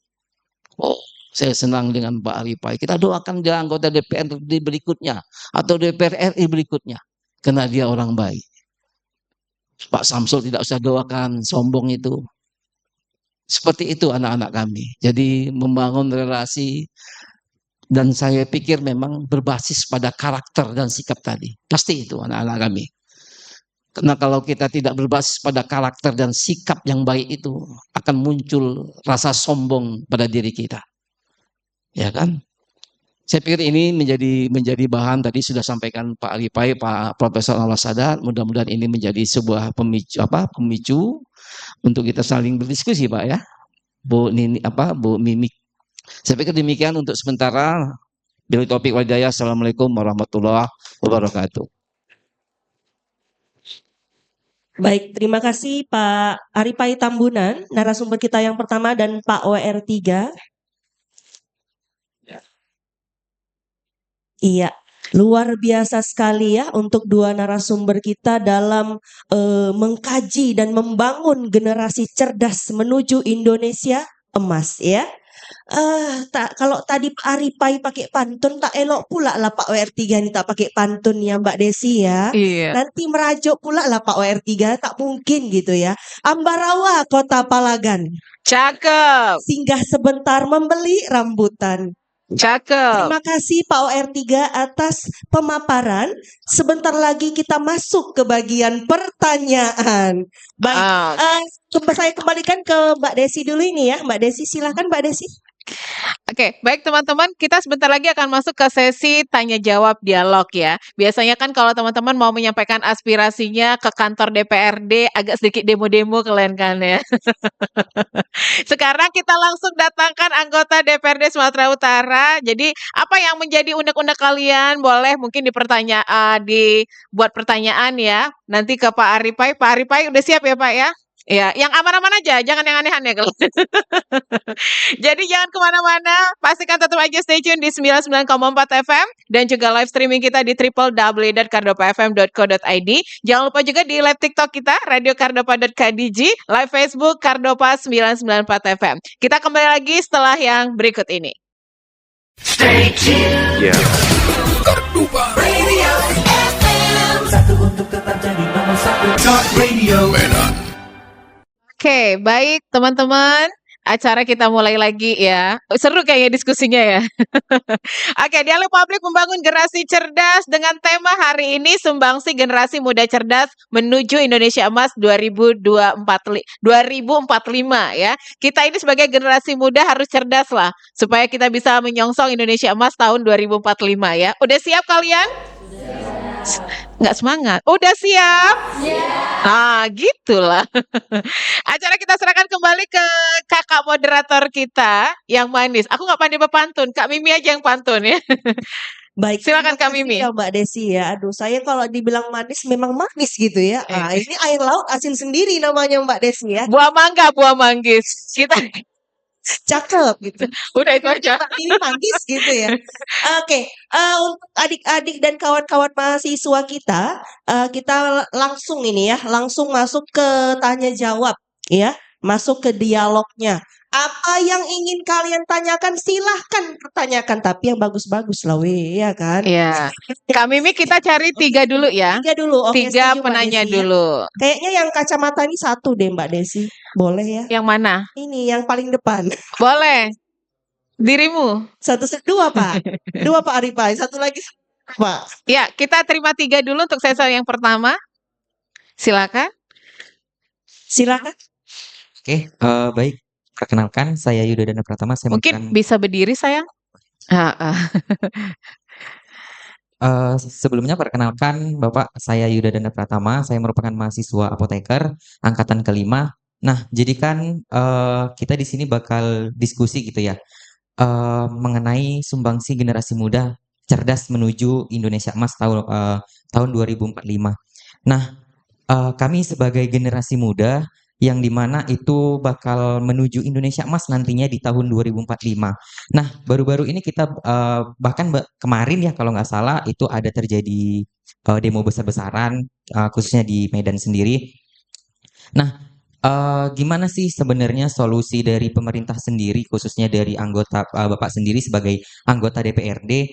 I: Oh, saya senang dengan Pak Alipai. Kita doakan dia anggota DPRD berikutnya atau DPR RI berikutnya. Karena dia orang baik. Pak Samsul tidak usah doakan, sombong itu. Seperti itu anak-anak kami. Jadi membangun relasi dan saya pikir memang berbasis pada karakter dan sikap tadi. Pasti itu anak-anak kami. Karena kalau kita tidak berbasis pada karakter dan sikap yang baik itu akan muncul rasa sombong pada diri kita. Ya kan? Saya pikir ini menjadi bahan tadi sudah sampaikan Pak Aripai, Pak Profesor Anwar Sadat. Mudah-mudahan ini menjadi sebuah pemicu untuk kita saling berdiskusi, Pak ya. Bu Mimi. Saya pikir demikian untuk sementara. Billahi taufiq wal hidayah. Assalamualaikum warahmatullahi wabarakatuh.
G: Baik, terima kasih Pak Aripai Tambunan, narasumber kita yang pertama, dan Pak WR3. Iya, luar biasa sekali ya untuk dua narasumber kita dalam mengkaji dan membangun generasi cerdas menuju Indonesia emas ya. Kalau tadi Pak Aripai pakai pantun, tak elok pula lah Pak WR3 ini tak pakai pantun ya Mbak Desi ya.
C: Iya.
G: Nanti merajuk pula lah Pak WR3, tak mungkin gitu ya. Ambarawa Kota Palagan,
C: Cakep.
G: singgah sebentar membeli rambutan.
C: Cakep.
G: Terima kasih Pak OR3 atas pemaparan. Sebentar lagi kita masuk ke bagian pertanyaan. Baik, saya kembalikan ke Mbak Desi dulu ini ya. Mbak Desi, silahkan Mbak Desi.
C: Oke, baik teman-teman, kita sebentar lagi akan masuk ke sesi tanya jawab dialog ya. Biasanya kan kalau teman-teman mau menyampaikan aspirasinya ke kantor DPRD agak sedikit demo-demo kalian kan ya. Sekarang kita langsung datangkan anggota DPRD Sumatera Utara. Jadi apa yang menjadi unek-unek kalian boleh mungkin dibuat pertanyaan ya. Nanti ke Pak Aripai. Pak Aripai udah siap ya Pak ya? Ya, yang aman-aman aja, jangan yang aneh-aneh kalau. Jadi jangan kemana-mana, pastikan tetap aja stay tune di 99,4 FM dan juga live streaming kita di www.cardopafm.co.id. Jangan lupa juga di live TikTok kita radiokardopa.kdg, live Facebook Kardopa 994 FM. Kita kembali lagi setelah yang berikut ini.
F: Stay tuned. Kardopa Radio FM. Satu untuk tetap jadi nomor satu. Talk Radio Medan.
C: Oke, baik teman-teman. Acara kita mulai lagi ya. Seru kayaknya diskusinya ya. Oke, Dialog Publik Membangun Generasi Cerdas dengan tema hari ini Sumbangsi Generasi Muda Cerdas Menuju Indonesia Emas 2045 ya. Kita ini sebagai generasi muda harus cerdas lah supaya kita bisa menyongsong Indonesia Emas tahun 2045 ya. Udah siap kalian? Nggak semangat. Udah siap? Nah, gitulah. Acara kita serahkan kembali ke kakak moderator kita yang manis. Aku nggak pandai berpantun. Kak Mimi aja yang pantun ya.
G: Baik,
C: silakan Kak
G: terima kasih
C: Mimi.
G: ya Mbak Desi ya. Aduh, saya kalau dibilang manis memang manis gitu ya. Ini air laut asin sendiri namanya Mbak Desi ya.
C: Buah mangga, buah manggis. Kita
G: Cakep gitu.
C: udah itu aja.
G: Ini manggis gitu ya. Oke, untuk adik-adik dan kawan-kawan mahasiswa kita langsung ini ya, langsung masuk ke tanya jawab ya, masuk ke dialognya. Apa yang ingin kalian tanyakan silahkan pertanyakan, tapi yang bagus-bagus lah weh, ya kan?
C: Iya. Kak Mimi kita cari 3 dulu ya.
G: 3 dulu, oke.
C: 3
G: setuju, Mbak
C: penanya
G: Desi, ya.
C: dulu.
G: Kayaknya yang kacamata ini 1 deh Mbak Desi, boleh ya?
C: Yang mana?
G: Ini yang paling depan.
C: Boleh. Dirimu.
G: 2 Pak, 2 Pak Aripai, 1 lagi Pak.
C: Ya, kita terima 3 dulu untuk sesi yang pertama. Silakan.
G: Silakan.
J: Oke, baik. Perkenalkan, saya Yuda Dana Pratama. Saya
C: Mungkin bisa berdiri sayang.
J: Sebelumnya perkenalkan Bapak, saya Yuda Dana Pratama. Saya merupakan mahasiswa apoteker angkatan kelima. Nah, jadi kan kita di sini bakal diskusi gitu ya, mengenai sumbangsi generasi muda cerdas menuju Indonesia Emas tahun 2045. Nah, kami sebagai generasi muda yang dimana itu bakal menuju Indonesia Emas nantinya di tahun 2045. Nah, baru-baru ini kita bahkan kemarin ya kalau nggak salah itu ada terjadi demo besar-besaran khususnya di Medan sendiri. Nah, gimana sih sebenarnya solusi dari pemerintah sendiri khususnya dari anggota Bapak sendiri sebagai anggota DPRD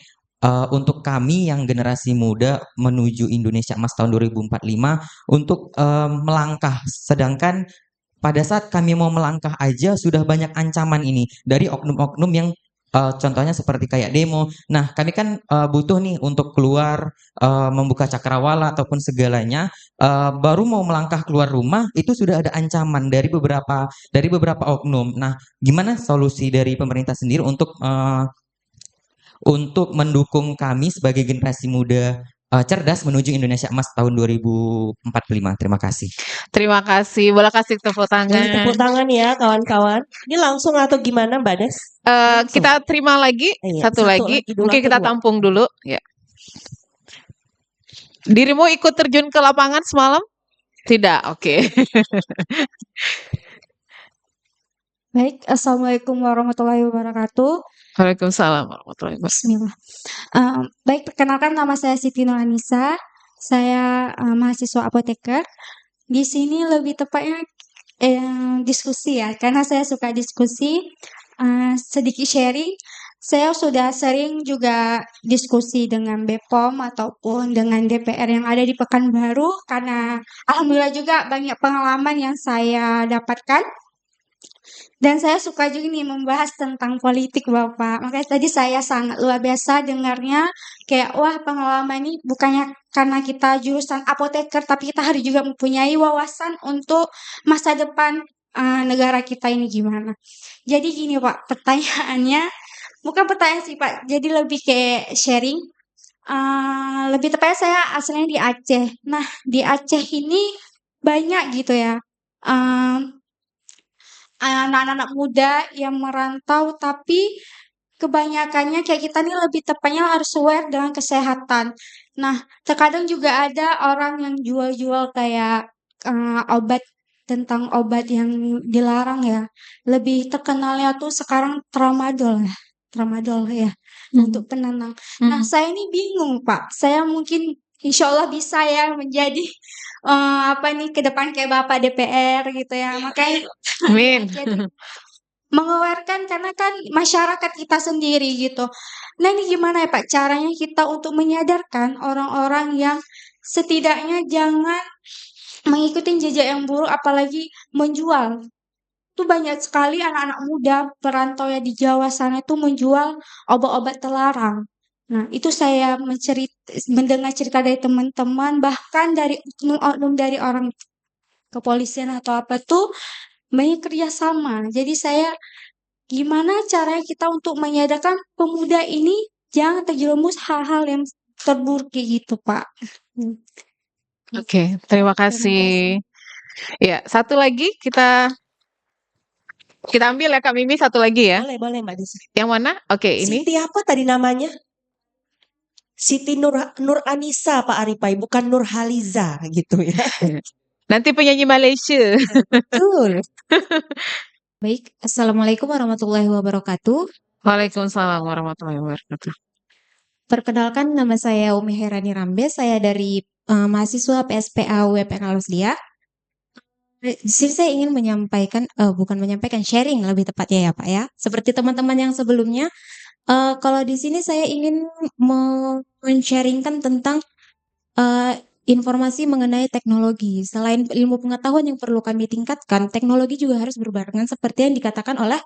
J: untuk kami yang generasi muda menuju Indonesia Emas tahun 2045 untuk melangkah. Sedangkan pada saat kami mau melangkah aja sudah banyak ancaman ini dari oknum-oknum yang contohnya seperti kayak demo. Nah, kami kan butuh nih untuk keluar membuka cakrawala ataupun segalanya. Baru mau melangkah keluar rumah itu sudah ada ancaman dari beberapa oknum. Nah, gimana solusi dari pemerintah sendiri untuk mendukung kami sebagai generasi muda cerdas menuju Indonesia Emas tahun 2045. Terima kasih.
C: Terima kasih. Boleh kasih tepuk
G: Boleh tepuk
C: tangan.
G: tangan ya kawan-kawan. Ini langsung atau gimana Mbak Des? Langsung.
C: Kita terima lagi
G: Iya,
C: satu lagi.
G: dulu
C: Mungkin
G: atau
C: kita
G: dua?
C: tampung dulu. Ya. Dirimu ikut terjun ke lapangan semalam? Tidak. Oke.
K: Baik, Assalamualaikum warahmatullahi wabarakatuh.
C: Waalaikumsalam warahmatullahi wabarakatuh.
K: Bismillah. Baik, perkenalkan nama saya Siti Nurhanisa. Saya mahasiswa apoteker. Di sini lebih tepatnya diskusi ya, karena saya suka diskusi. Sedikit sharing, saya sudah sering juga diskusi dengan BPOM ataupun dengan DPR yang ada di Pekanbaru, karena alhamdulillah juga banyak pengalaman yang saya dapatkan. Dan saya suka juga nih membahas tentang politik Bapak. Makanya tadi saya sangat luar biasa dengarnya. Kayak wah pengalaman ini bukannya karena kita jurusan apoteker, tapi kita harus juga mempunyai wawasan untuk masa depan negara kita ini gimana. Jadi gini Pak, pertanyaannya bukan pertanyaan sih Pak. Jadi lebih kayak sharing. Lebih tepatnya saya asalnya di Aceh. Nah di Aceh ini banyak gitu ya. Anak-anak muda yang merantau, tapi kebanyakannya kayak kita nih lebih tepatnya harus aware dengan kesehatan. Nah, terkadang juga ada orang yang jual-jual kayak obat tentang obat yang dilarang ya. Lebih terkenalnya tuh sekarang tramadol ya, untuk penenang. Nah, saya ini bingung Pak. Saya mungkin insya Allah bisa ya menjadi ke depan kayak Bapak DPR gitu ya. Makanya
C: Amin.
K: jadi mengawarkan karena kan masyarakat kita sendiri gitu. Nah ini gimana ya Pak caranya kita untuk menyadarkan orang-orang yang setidaknya jangan mengikuti jejak yang buruk apalagi menjual. Tuh banyak sekali anak-anak muda perantau ya di Jawa sana tuh menjual obat-obat terlarang. Nah, itu saya mendengar cerita dari teman-teman, bahkan dari oknum-oknum dari orang kepolisian atau apa tuh banyak kerjasama. Jadi saya gimana caranya kita untuk menyadarkan pemuda ini jangan terjerumus hal-hal yang terburuk kayak gitu, Pak.
C: Oke, terima kasih. Ya, satu lagi kita ambil ya Kak Mimi, satu lagi ya.
G: Boleh Mbak Des.
C: Yang mana? Oke, ini.
G: Siti apa tadi namanya? Siti Nur Anissa Pak Aripai, bukan Nur Haliza gitu ya.
C: Nanti penyanyi Malaysia.
G: Betul.
K: Baik, Assalamualaikum warahmatullahi wabarakatuh.
C: Waalaikumsalam warahmatullahi wabarakatuh.
K: Perkenalkan nama saya Umi Herani Rambe, saya dari mahasiswa PSPA UPN Alusdia. Di sini saya ingin sharing lebih tepatnya ya Pak ya. Seperti teman-teman yang sebelumnya, kalau di sini saya ingin men-sharingkan tentang informasi mengenai teknologi. Selain ilmu pengetahuan yang perlu kami tingkatkan, teknologi juga harus berbarengan seperti yang dikatakan oleh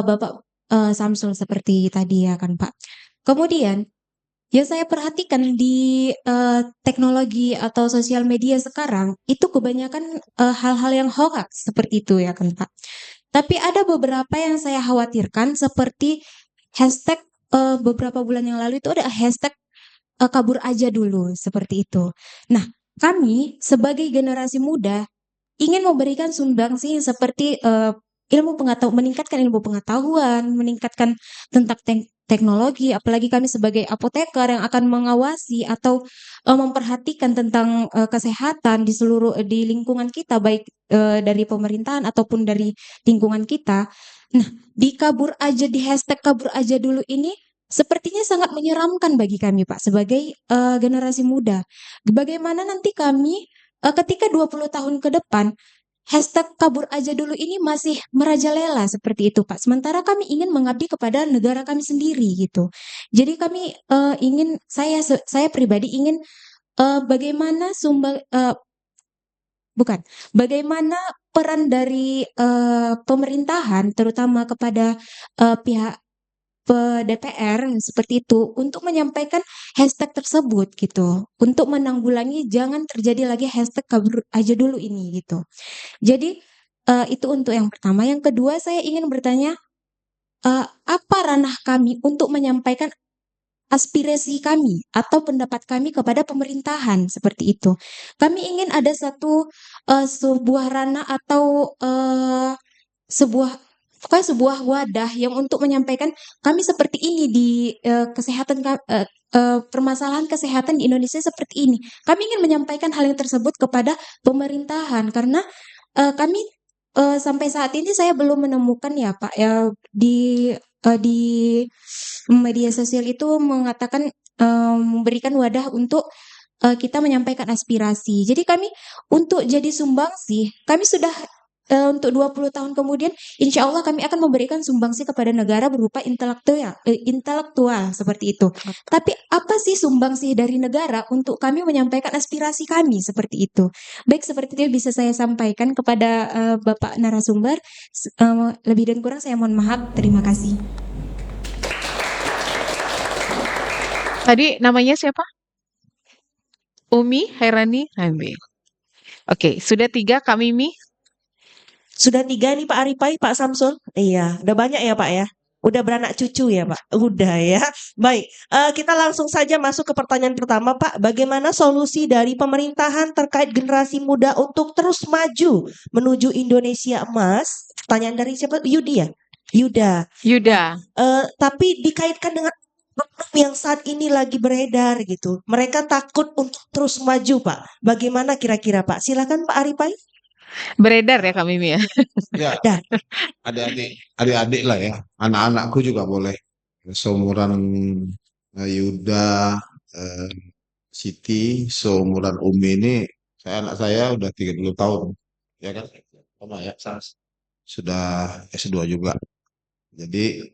K: Bapak Samsul seperti tadi ya kan Pak. Kemudian yang saya perhatikan di teknologi atau sosial media sekarang itu kebanyakan hal-hal yang hoax seperti itu ya kan Pak. Tapi ada beberapa yang saya khawatirkan seperti hashtag beberapa bulan yang lalu itu ada hashtag kabur aja dulu seperti itu. Nah, kami sebagai generasi muda ingin memberikan sumbangsi seperti meningkatkan ilmu pengetahuan, meningkatkan tentang teknologi, apalagi kami sebagai apoteker yang akan mengawasi atau memperhatikan tentang kesehatan di lingkungan kita, baik dari pemerintahan ataupun dari lingkungan kita. Nah, di hashtag kabur aja dulu ini sepertinya sangat menyeramkan bagi kami Pak sebagai generasi muda. Bagaimana nanti kami ketika 20 tahun ke depan hashtag kabur aja dulu ini masih merajalela seperti itu, Pak. Sementara kami ingin mengabdi kepada negara kami sendiri gitu. Jadi kami saya pribadi ingin bagaimana bagaimana peran dari pemerintahan terutama kepada pihak DPR seperti itu untuk menyampaikan hashtag tersebut gitu. Untuk menanggulangi jangan terjadi lagi hashtag kabur aja dulu ini gitu. Jadi itu untuk yang pertama. Yang kedua saya ingin bertanya apa ranah kami untuk menyampaikan aspirasi kami atau pendapat kami kepada pemerintahan seperti itu. Kami ingin ada sebuah ranah atau sebuah wadah yang untuk menyampaikan kami seperti ini di permasalahan kesehatan di Indonesia seperti ini. Kami ingin menyampaikan hal yang tersebut kepada pemerintahan karena kami sampai saat ini saya belum menemukan ya Pak ya di media sosial itu mengatakan memberikan wadah untuk kita menyampaikan aspirasi. Jadi kami untuk jadi sumbangsi, kami sudah untuk 20 tahun kemudian, insya Allah kami akan memberikan sumbangsi kepada negara berupa intelektual seperti itu. Tapi apa sih sumbangsi dari negara untuk kami menyampaikan aspirasi kami seperti itu? Baik, seperti itu bisa saya sampaikan kepada Bapak narasumber. Lebih dan kurang saya mohon maaf. Terima kasih.
C: Tadi namanya siapa? Umi Hairani Hamdi. Oke, sudah 3 Kak Mimi.
G: Sudah 3 nih Pak Aripai, Pak Samsul. Iya, udah banyak ya Pak ya. Udah beranak cucu ya Pak. Udah ya. Baik, kita langsung saja masuk ke pertanyaan pertama Pak. Bagaimana solusi dari pemerintahan terkait generasi muda untuk terus maju menuju Indonesia emas? Pertanyaan dari siapa? Yudi ya? Yuda. Tapi dikaitkan dengan yang saat ini lagi beredar gitu. Mereka takut untuk terus maju Pak. Bagaimana kira-kira Pak? Silakan Pak Aripai.
C: Beredar ya Kak Mimi ya.
H: Ya, adik-adik lah ya. Anak-anakku juga boleh. Seumuran Yuda, Siti, seumuran Umi ini, anak saya udah 30 tahun. Ya kan? Sama ya, sudah S2 juga. Jadi,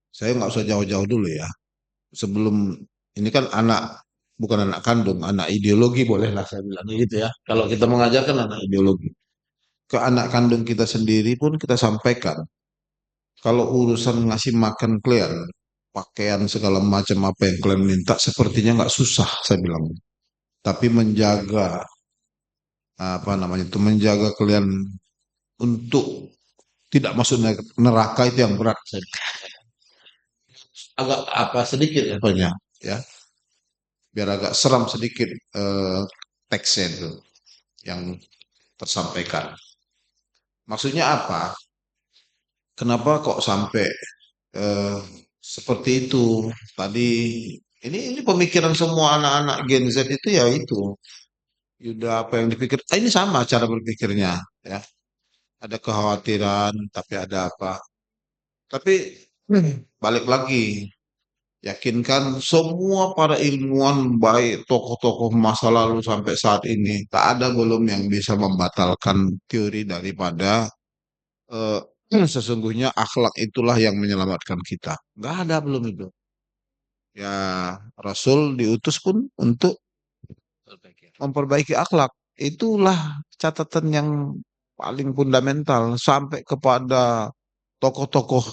H: saya nggak usah jauh-jauh dulu ya. Sebelum, ini kan bukan anak kandung, anak ideologi bolehlah saya bilang gitu ya. Kalau kita mengajarkan anak ideologi. Ke anak kandung kita sendiri pun kita sampaikan. Kalau urusan ngasih makan kalian, pakaian segala macam apa yang kalian minta, sepertinya nggak susah saya bilang. Tapi menjaga menjaga kalian untuk tidak masuk neraka itu yang berat. Agak sedikit ya. Biar agak seram sedikit teksnya itu yang tersampaikan. Maksudnya apa? Kenapa kok sampai seperti itu? Tadi ini pemikiran semua anak-anak Gen Z itu ya itu. Yuda apa yang dipikir? Ini sama cara berpikirnya ya. Ada kekhawatiran, tapi ada apa? Tapi balik lagi. Yakinkan semua para ilmuwan baik tokoh-tokoh masa lalu sampai saat ini tak ada belum yang bisa membatalkan teori daripada sesungguhnya akhlak itulah yang menyelamatkan kita. Nggak ada belum itu. Ya Rasul diutus pun untuk memperbaiki akhlak. Itulah catatan yang paling fundamental sampai kepada tokoh-tokoh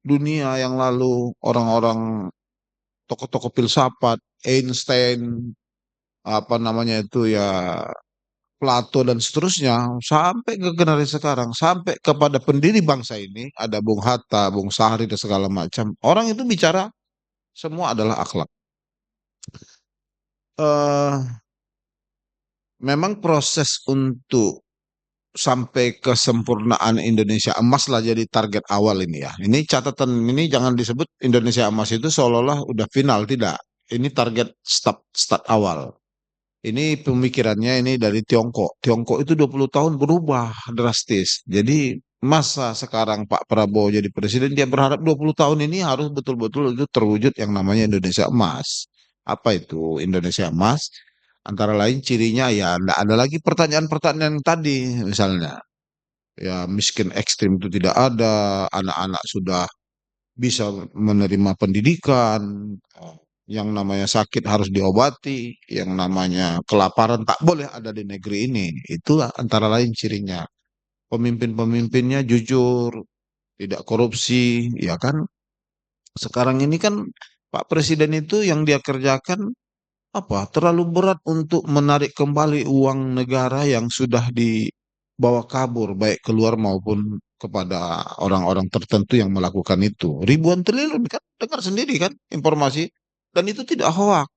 H: dunia yang lalu, orang-orang tokoh-tokoh filsafat, Einstein, Plato dan seterusnya, sampai ke generasi sekarang, sampai kepada pendiri bangsa ini, ada Bung Hatta, Bung Sahri dan segala macam. Orang itu bicara semua adalah akhlak. Memang proses untuk sampai kesempurnaan Indonesia emas lah jadi target awal ini ya. Ini catatan, ini jangan disebut Indonesia emas itu seolah-olah udah final, tidak. Ini target start awal. Ini pemikirannya ini dari Tiongkok. Tiongkok itu 20 tahun berubah drastis. Jadi masa sekarang Pak Prabowo jadi presiden, dia berharap 20 tahun ini harus betul-betul itu terwujud yang namanya Indonesia emas. Apa itu Indonesia emas? Antara lain cirinya ya enggak ada lagi pertanyaan-pertanyaan tadi misalnya. Ya miskin ekstrim itu tidak ada, anak-anak sudah bisa menerima pendidikan, yang namanya sakit harus diobati, yang namanya kelaparan tak boleh ada di negeri ini. Itulah antara lain cirinya. Pemimpin-pemimpinnya jujur, tidak korupsi, ya kan? Sekarang ini kan Pak Presiden itu yang dia kerjakan apa? Terlalu berat untuk menarik kembali uang negara yang sudah dibawa kabur, baik keluar maupun kepada orang-orang tertentu yang melakukan itu. Ribuan triliun kan, dengar sendiri kan informasi, dan itu tidak hoax.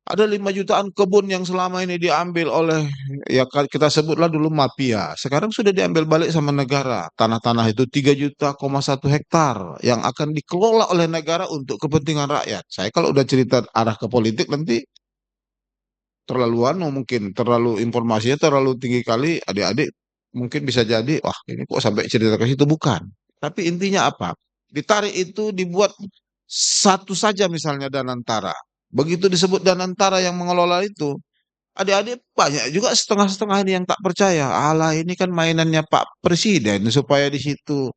H: Ada 5 jutaan kebun yang selama ini diambil oleh, ya kita sebutlah dulu mafia. Sekarang sudah diambil balik sama negara. Tanah-tanah itu 3,1 juta hektar yang akan dikelola oleh negara untuk kepentingan rakyat. Saya kalau udah cerita arah ke politik nanti terlalu mungkin terlalu informasinya terlalu tinggi kali, adik-adik mungkin bisa jadi wah ini kok sampai cerita ke situ, bukan. Tapi intinya apa? Ditarik itu dibuat satu saja misalnya Danantara. Begitu disebut Danantara yang mengelola itu, adik-adik banyak juga setengah-setengah ini yang tak percaya. Alah ini kan mainannya Pak Presiden supaya di situ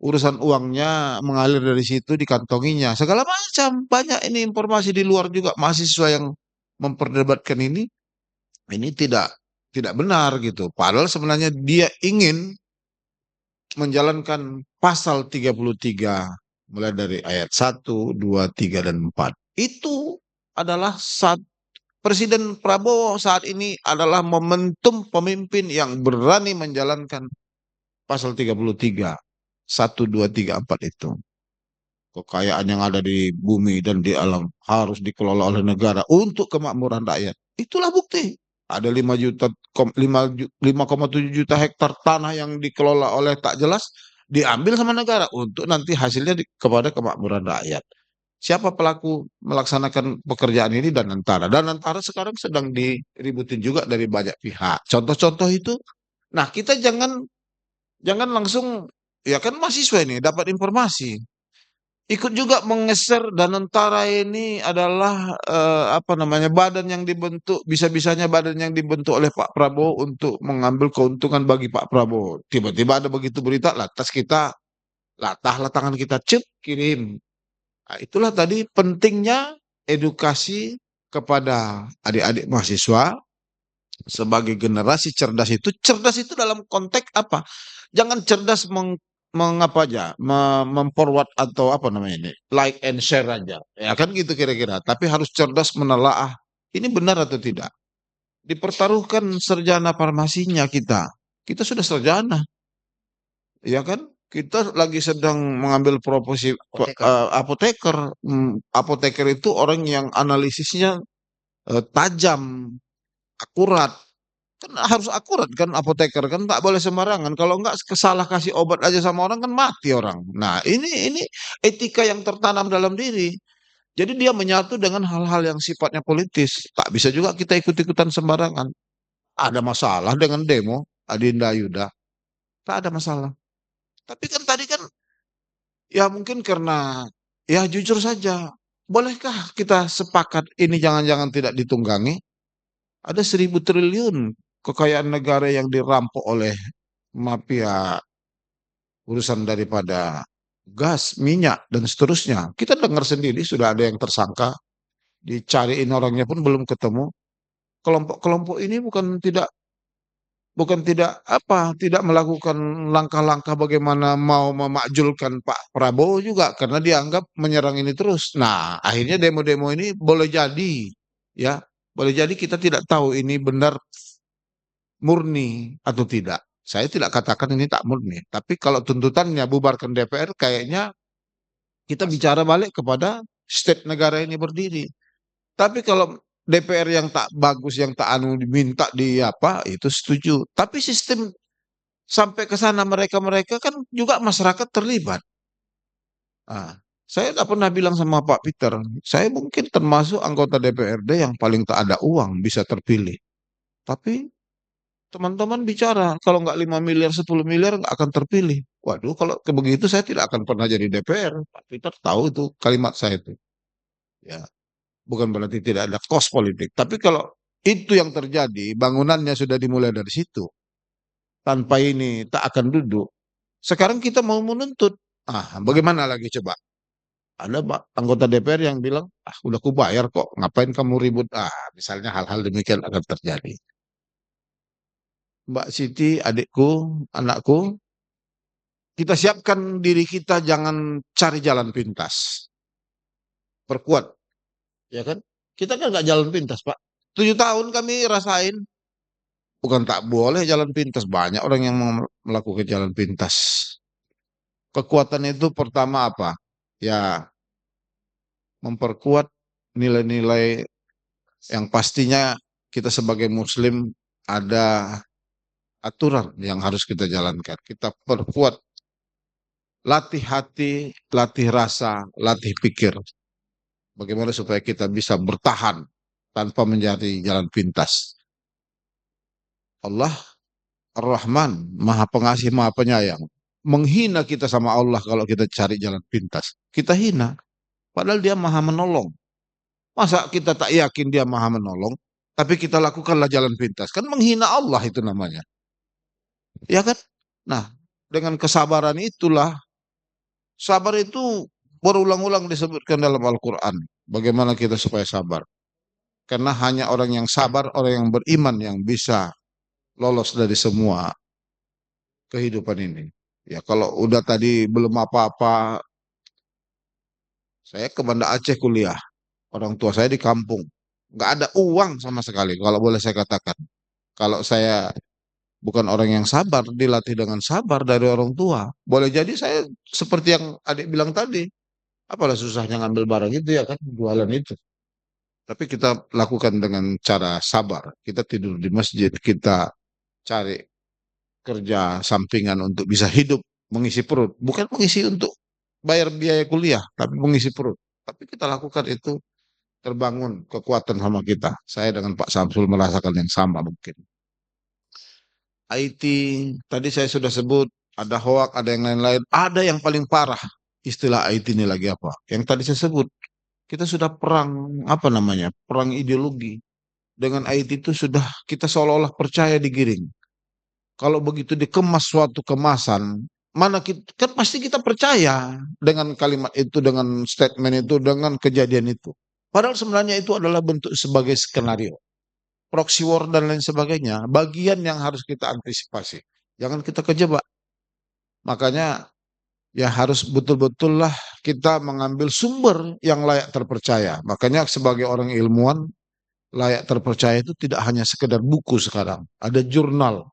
H: urusan uangnya mengalir dari situ dikantonginya. Segala macam banyak ini informasi di luar juga mahasiswa yang memperdebatkan ini tidak benar gitu. Padahal sebenarnya dia ingin menjalankan pasal 33 mulai dari ayat 1, 2, 3 dan 4. Itu adalah Presiden Prabowo saat ini adalah momentum pemimpin yang berani menjalankan pasal 33, 1, 2, 3, 4 itu. Kekayaan yang ada di bumi dan di alam harus dikelola oleh negara untuk kemakmuran rakyat. Itulah bukti. Ada 5,7 juta hektar tanah yang dikelola oleh tak jelas, diambil sama negara untuk nanti hasilnya kepada kemakmuran rakyat. Siapa pelaku melaksanakan pekerjaan ini? Danantara. Danantara sekarang sedang diributin juga dari banyak pihak. Contoh-contoh itu, nah kita jangan langsung, ya kan mahasiswa ini dapat informasi. Ikut juga menggeser Danantara ini adalah apa namanya badan yang dibentuk, bisa-bisanya badan yang dibentuk oleh Pak Prabowo untuk mengambil keuntungan bagi Pak Prabowo. Tiba-tiba ada begitu berita, lantas kita latahlah tangan kita, cep kirim. Nah, itulah tadi pentingnya edukasi kepada adik-adik mahasiswa sebagai generasi cerdas itu dalam konteks apa? Jangan cerdas mengapa aja, memforward atau apa namanya ini, like and share aja. Ya kan gitu kira-kira. Tapi harus cerdas menelaah ini benar atau tidak. Dipertaruhkan sarjana farmasinya kita. Kita sudah sarjana. Ya kan? Kita lagi sedang mengambil profesi apoteker. Apoteker itu orang yang analisisnya tajam, akurat. Kan harus akurat kan apoteker kan tak boleh sembarangan. Kalau enggak kesalah kasih obat aja sama orang kan mati orang. Nah, ini etika yang tertanam dalam diri. Jadi dia menyatu dengan hal-hal yang sifatnya politis. Tak bisa juga kita ikut-ikutan sembarangan. Ada masalah dengan demo Adinda Yuda. Tak ada masalah. Tapi kan tadi kan ya mungkin karena ya jujur saja. Bolehkah kita sepakat ini jangan-jangan tidak ditunggangi? Ada 1.000 triliun kekayaan negara yang dirampok oleh mafia urusan daripada gas, minyak, dan seterusnya. Kita dengar sendiri sudah ada yang tersangka, dicariin orangnya pun belum ketemu. Kelompok-kelompok ini tidak melakukan langkah-langkah bagaimana mau memakjulkan Pak Prabowo juga karena dianggap menyerang ini terus. Nah, akhirnya demo-demo ini boleh jadi ya, boleh jadi kita tidak tahu ini benar murni atau tidak. Saya tidak katakan ini tak murni, tapi kalau tuntutannya bubarkan DPR, kayaknya kita bicara balik kepada state negara ini berdiri. Tapi kalau DPR yang tak bagus, yang tak diminta di apa, itu setuju. Tapi sistem sampai ke sana mereka kan juga masyarakat terlibat. Nah, saya tak pernah bilang sama Pak Peter, saya mungkin termasuk anggota DPRD yang paling tak ada uang bisa terpilih. Tapi teman-teman bicara, kalau nggak 5 miliar, 10 miliar nggak akan terpilih. Waduh, kalau begitu saya tidak akan pernah jadi DPR. Pak Peter tahu itu kalimat saya itu. Ya, bukan berarti tidak ada kos politik. Tapi kalau Itu yang terjadi, bangunannya sudah dimulai dari situ. Tanpa ini tak akan duduk. Sekarang kita mau menuntut. Bagaimana lagi coba? Ada anggota DPR yang bilang, udah kubayar kok, ngapain kamu ribut? Misalnya hal-hal demikian akan terjadi. Mbak Siti, adikku, anakku, kita siapkan diri kita, jangan cari jalan pintas. Perkuat, ya kan? Kita kan nggak jalan pintas, Pak. 7 tahun kami rasain. Bukan tak boleh jalan pintas, banyak orang yang melakukan jalan pintas. Kekuatan itu pertama apa? Ya, memperkuat nilai-nilai yang pastinya kita sebagai muslim ada aturan yang harus kita jalankan. Kita perkuat, latih hati, latih rasa, latih pikir. Bagaimana supaya kita bisa bertahan tanpa menjadi jalan pintas. Allah Ar-Rahman, Maha Pengasih, Maha Penyayang. Menghina kita sama Allah kalau kita cari jalan pintas. Kita hina. Padahal dia Maha Menolong. Masa kita tak yakin dia Maha Menolong, tapi kita lakukanlah jalan pintas. Kan menghina Allah itu namanya. Ya kan? Nah, dengan kesabaran itulah, sabar itu berulang-ulang disebutkan dalam Al-Quran. Bagaimana kita supaya sabar. Karena hanya orang yang sabar, orang yang beriman yang bisa lolos dari semua kehidupan ini. Ya kalau udah tadi belum apa-apa, saya ke Banda Aceh kuliah. Orang tua saya di kampung. Nggak ada uang sama sekali, kalau boleh saya katakan. Kalau saya bukan orang yang sabar, dilatih dengan sabar dari orang tua. Boleh jadi saya seperti yang adik bilang tadi. Apalah susahnya ngambil barang itu ya kan, jualan itu. Tapi kita lakukan dengan cara sabar. Kita tidur di masjid, kita cari kerja sampingan untuk bisa hidup, mengisi perut. Bukan mengisi untuk bayar biaya kuliah, tapi mengisi perut. Tapi kita lakukan itu, terbangun kekuatan sama kita. Saya dengan Pak Samsul merasakan yang sama mungkin. IT, tadi saya sudah sebut, ada hoak, ada yang lain-lain. Ada yang paling parah, istilah IT ini lagi apa? Yang tadi saya sebut, kita sudah perang, apa namanya, perang ideologi. Dengan IT itu sudah kita seolah-olah percaya digiring. Kalau begitu dikemas suatu kemasan, mana kita, kan pasti kita percaya dengan kalimat itu, dengan statement itu, dengan kejadian itu. Padahal sebenarnya itu adalah bentuk sebagai skenario. Proxy war dan lain sebagainya, bagian yang harus kita antisipasi. Jangan kita kejebak. Makanya ya harus betul-betul lah kita mengambil sumber yang layak terpercaya. Makanya sebagai orang ilmuwan, layak terpercaya itu tidak hanya sekedar buku sekarang. Ada jurnal.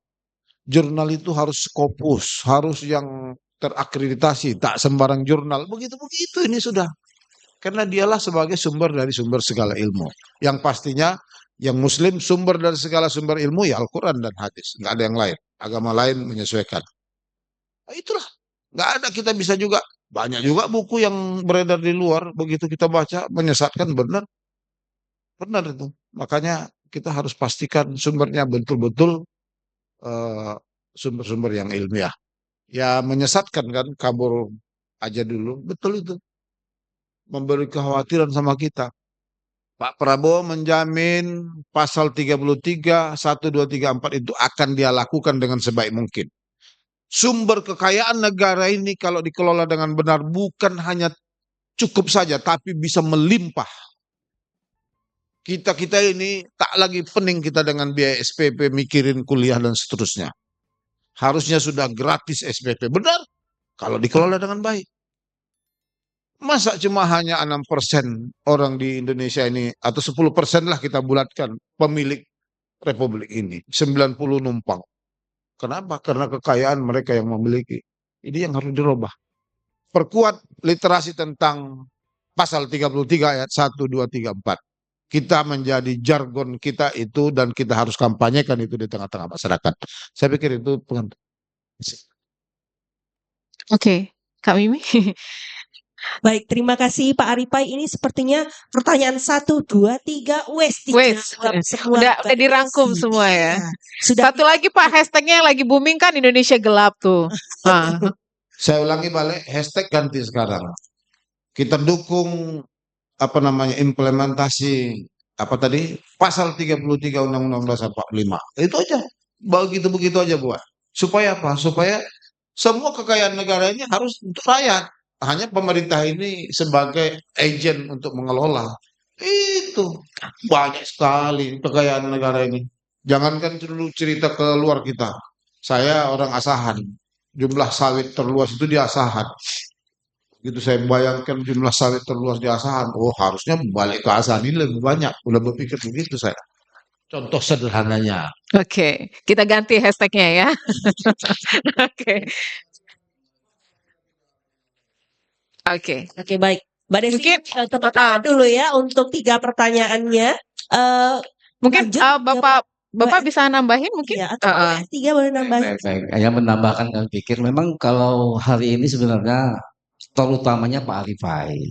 H: Jurnal itu harus Scopus, harus yang terakreditasi, tak sembarang jurnal. Begitu-begitu ini sudah. Karena dialah sebagai sumber dari sumber segala ilmu. Yang pastinya yang muslim sumber dari segala sumber ilmu ya Al-Quran dan hadis. Nggak ada yang lain. Agama lain menyesuaikan. Nah, itulah. Nggak ada, kita bisa juga. Banyak juga buku yang beredar di luar. Begitu kita baca, menyesatkan, benar. Benar itu. Makanya kita harus pastikan sumbernya betul-betul sumber-sumber yang ilmiah. Ya menyesatkan kan, kabur aja dulu. Betul itu. Memberi kekhawatiran sama kita. Pak Prabowo menjamin pasal 33, 1, 2, 3, 4 itu akan dia lakukan dengan sebaik mungkin. Sumber kekayaan negara ini kalau dikelola dengan benar bukan hanya cukup saja, tapi bisa melimpah. Kita ini tak lagi pening kita dengan biaya SPP, mikirin kuliah dan seterusnya. Harusnya sudah gratis SPP. Benar, kalau dikelola dengan baik. Masa cuma hanya 6% orang di Indonesia ini, atau 10% lah kita bulatkan, pemilik republik ini. 90 numpang. Kenapa? Karena kekayaan mereka yang memiliki. Ini yang harus dirubah. Perkuat literasi tentang pasal 33 ayat 1, 2, 3, 4. Kita menjadi jargon kita itu dan kita harus kampanyekan itu di tengah-tengah masyarakat. Saya pikir itu penting.
C: Oke, Kak Mimi.
G: Baik, terima kasih Pak Aripai. Ini sepertinya pertanyaan 1, 2, 3,
C: Wes,
G: dijawab semua.
C: udah
G: Mbak
C: dirangkum
G: Desi.
C: semua ya.
G: Iya, sudah
C: Satu lagi Pak, hashtagnya yang lagi booming kan Indonesia gelap tuh.
H: Saya ulangi balik, hashtag ganti sekarang. Kita dukung implementasi apa tadi pasal 33 Undang-Undang Dasar 45. Itu aja. Begitu-begitu aja buat. Supaya apa? Supaya semua kekayaan negara ini harus untuk rakyat. Hanya pemerintah ini sebagai agen untuk mengelola. Itu banyak sekali kekayaan negara ini. Jangankan dulu cerita ke luar kita. Saya orang Asahan. Jumlah sawit terluas itu di Asahan. Gitu saya bayangkan jumlah sawit terluas di Asahan. Oh, harusnya balik ke Asahan ini lebih banyak. Udah berpikir begitu saya. Contoh sederhananya.
C: Oke, kita ganti hashtagnya ya. Oke, oke.
G: Oke, baik. Mbak Desi,
C: Mungkin
G: tepuk tangan dulu ya untuk 3 pertanyaannya.
C: mungkin
G: lanjut
C: Bapak
G: Mbak
C: bisa nambahin mungkin?
G: ya, atau boleh 3 boleh nambahin.
I: Baik, baik. Saya menambahkan kami pikir memang kalau hari ini sebenarnya terutamanya Pak Arifai.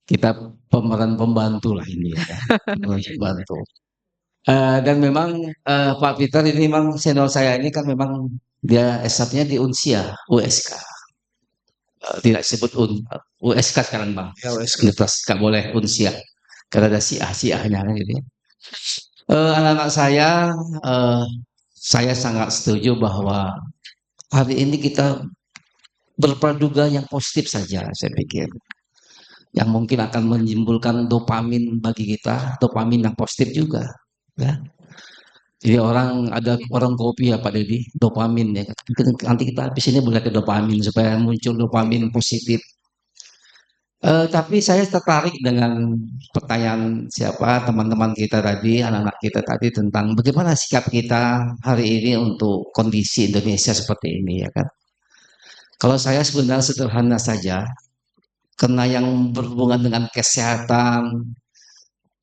I: Kita pemeran pembantu lah ini ya. Pemeran pembantu. Dan memang Pak Peter ini memang senior saya ini kan memang dia S1-nya di Unsia, USK. Tidak disebut USK sekarang Bang.
H: Ya, USK.
I: Universitas nggak boleh Unsia. Karena ada siah-siahnya kan gitu ya. Anak-anak saya sangat setuju bahwa hari ini kita berpraduga yang positif saja, saya pikir. Yang mungkin akan menimbulkan dopamin bagi kita, dopamin yang positif juga. Ya. Jadi ada orang kopi ya Pak Deddy, dopamin ya. Nanti kita habis ini boleh ke dopamin supaya muncul dopamin positif. Tapi saya tertarik dengan pertanyaan teman-teman kita tadi, anak-anak kita tadi tentang bagaimana sikap kita hari ini untuk kondisi Indonesia seperti ini ya kan. Kalau saya sebenarnya sederhana saja, karena yang berhubungan dengan kesehatan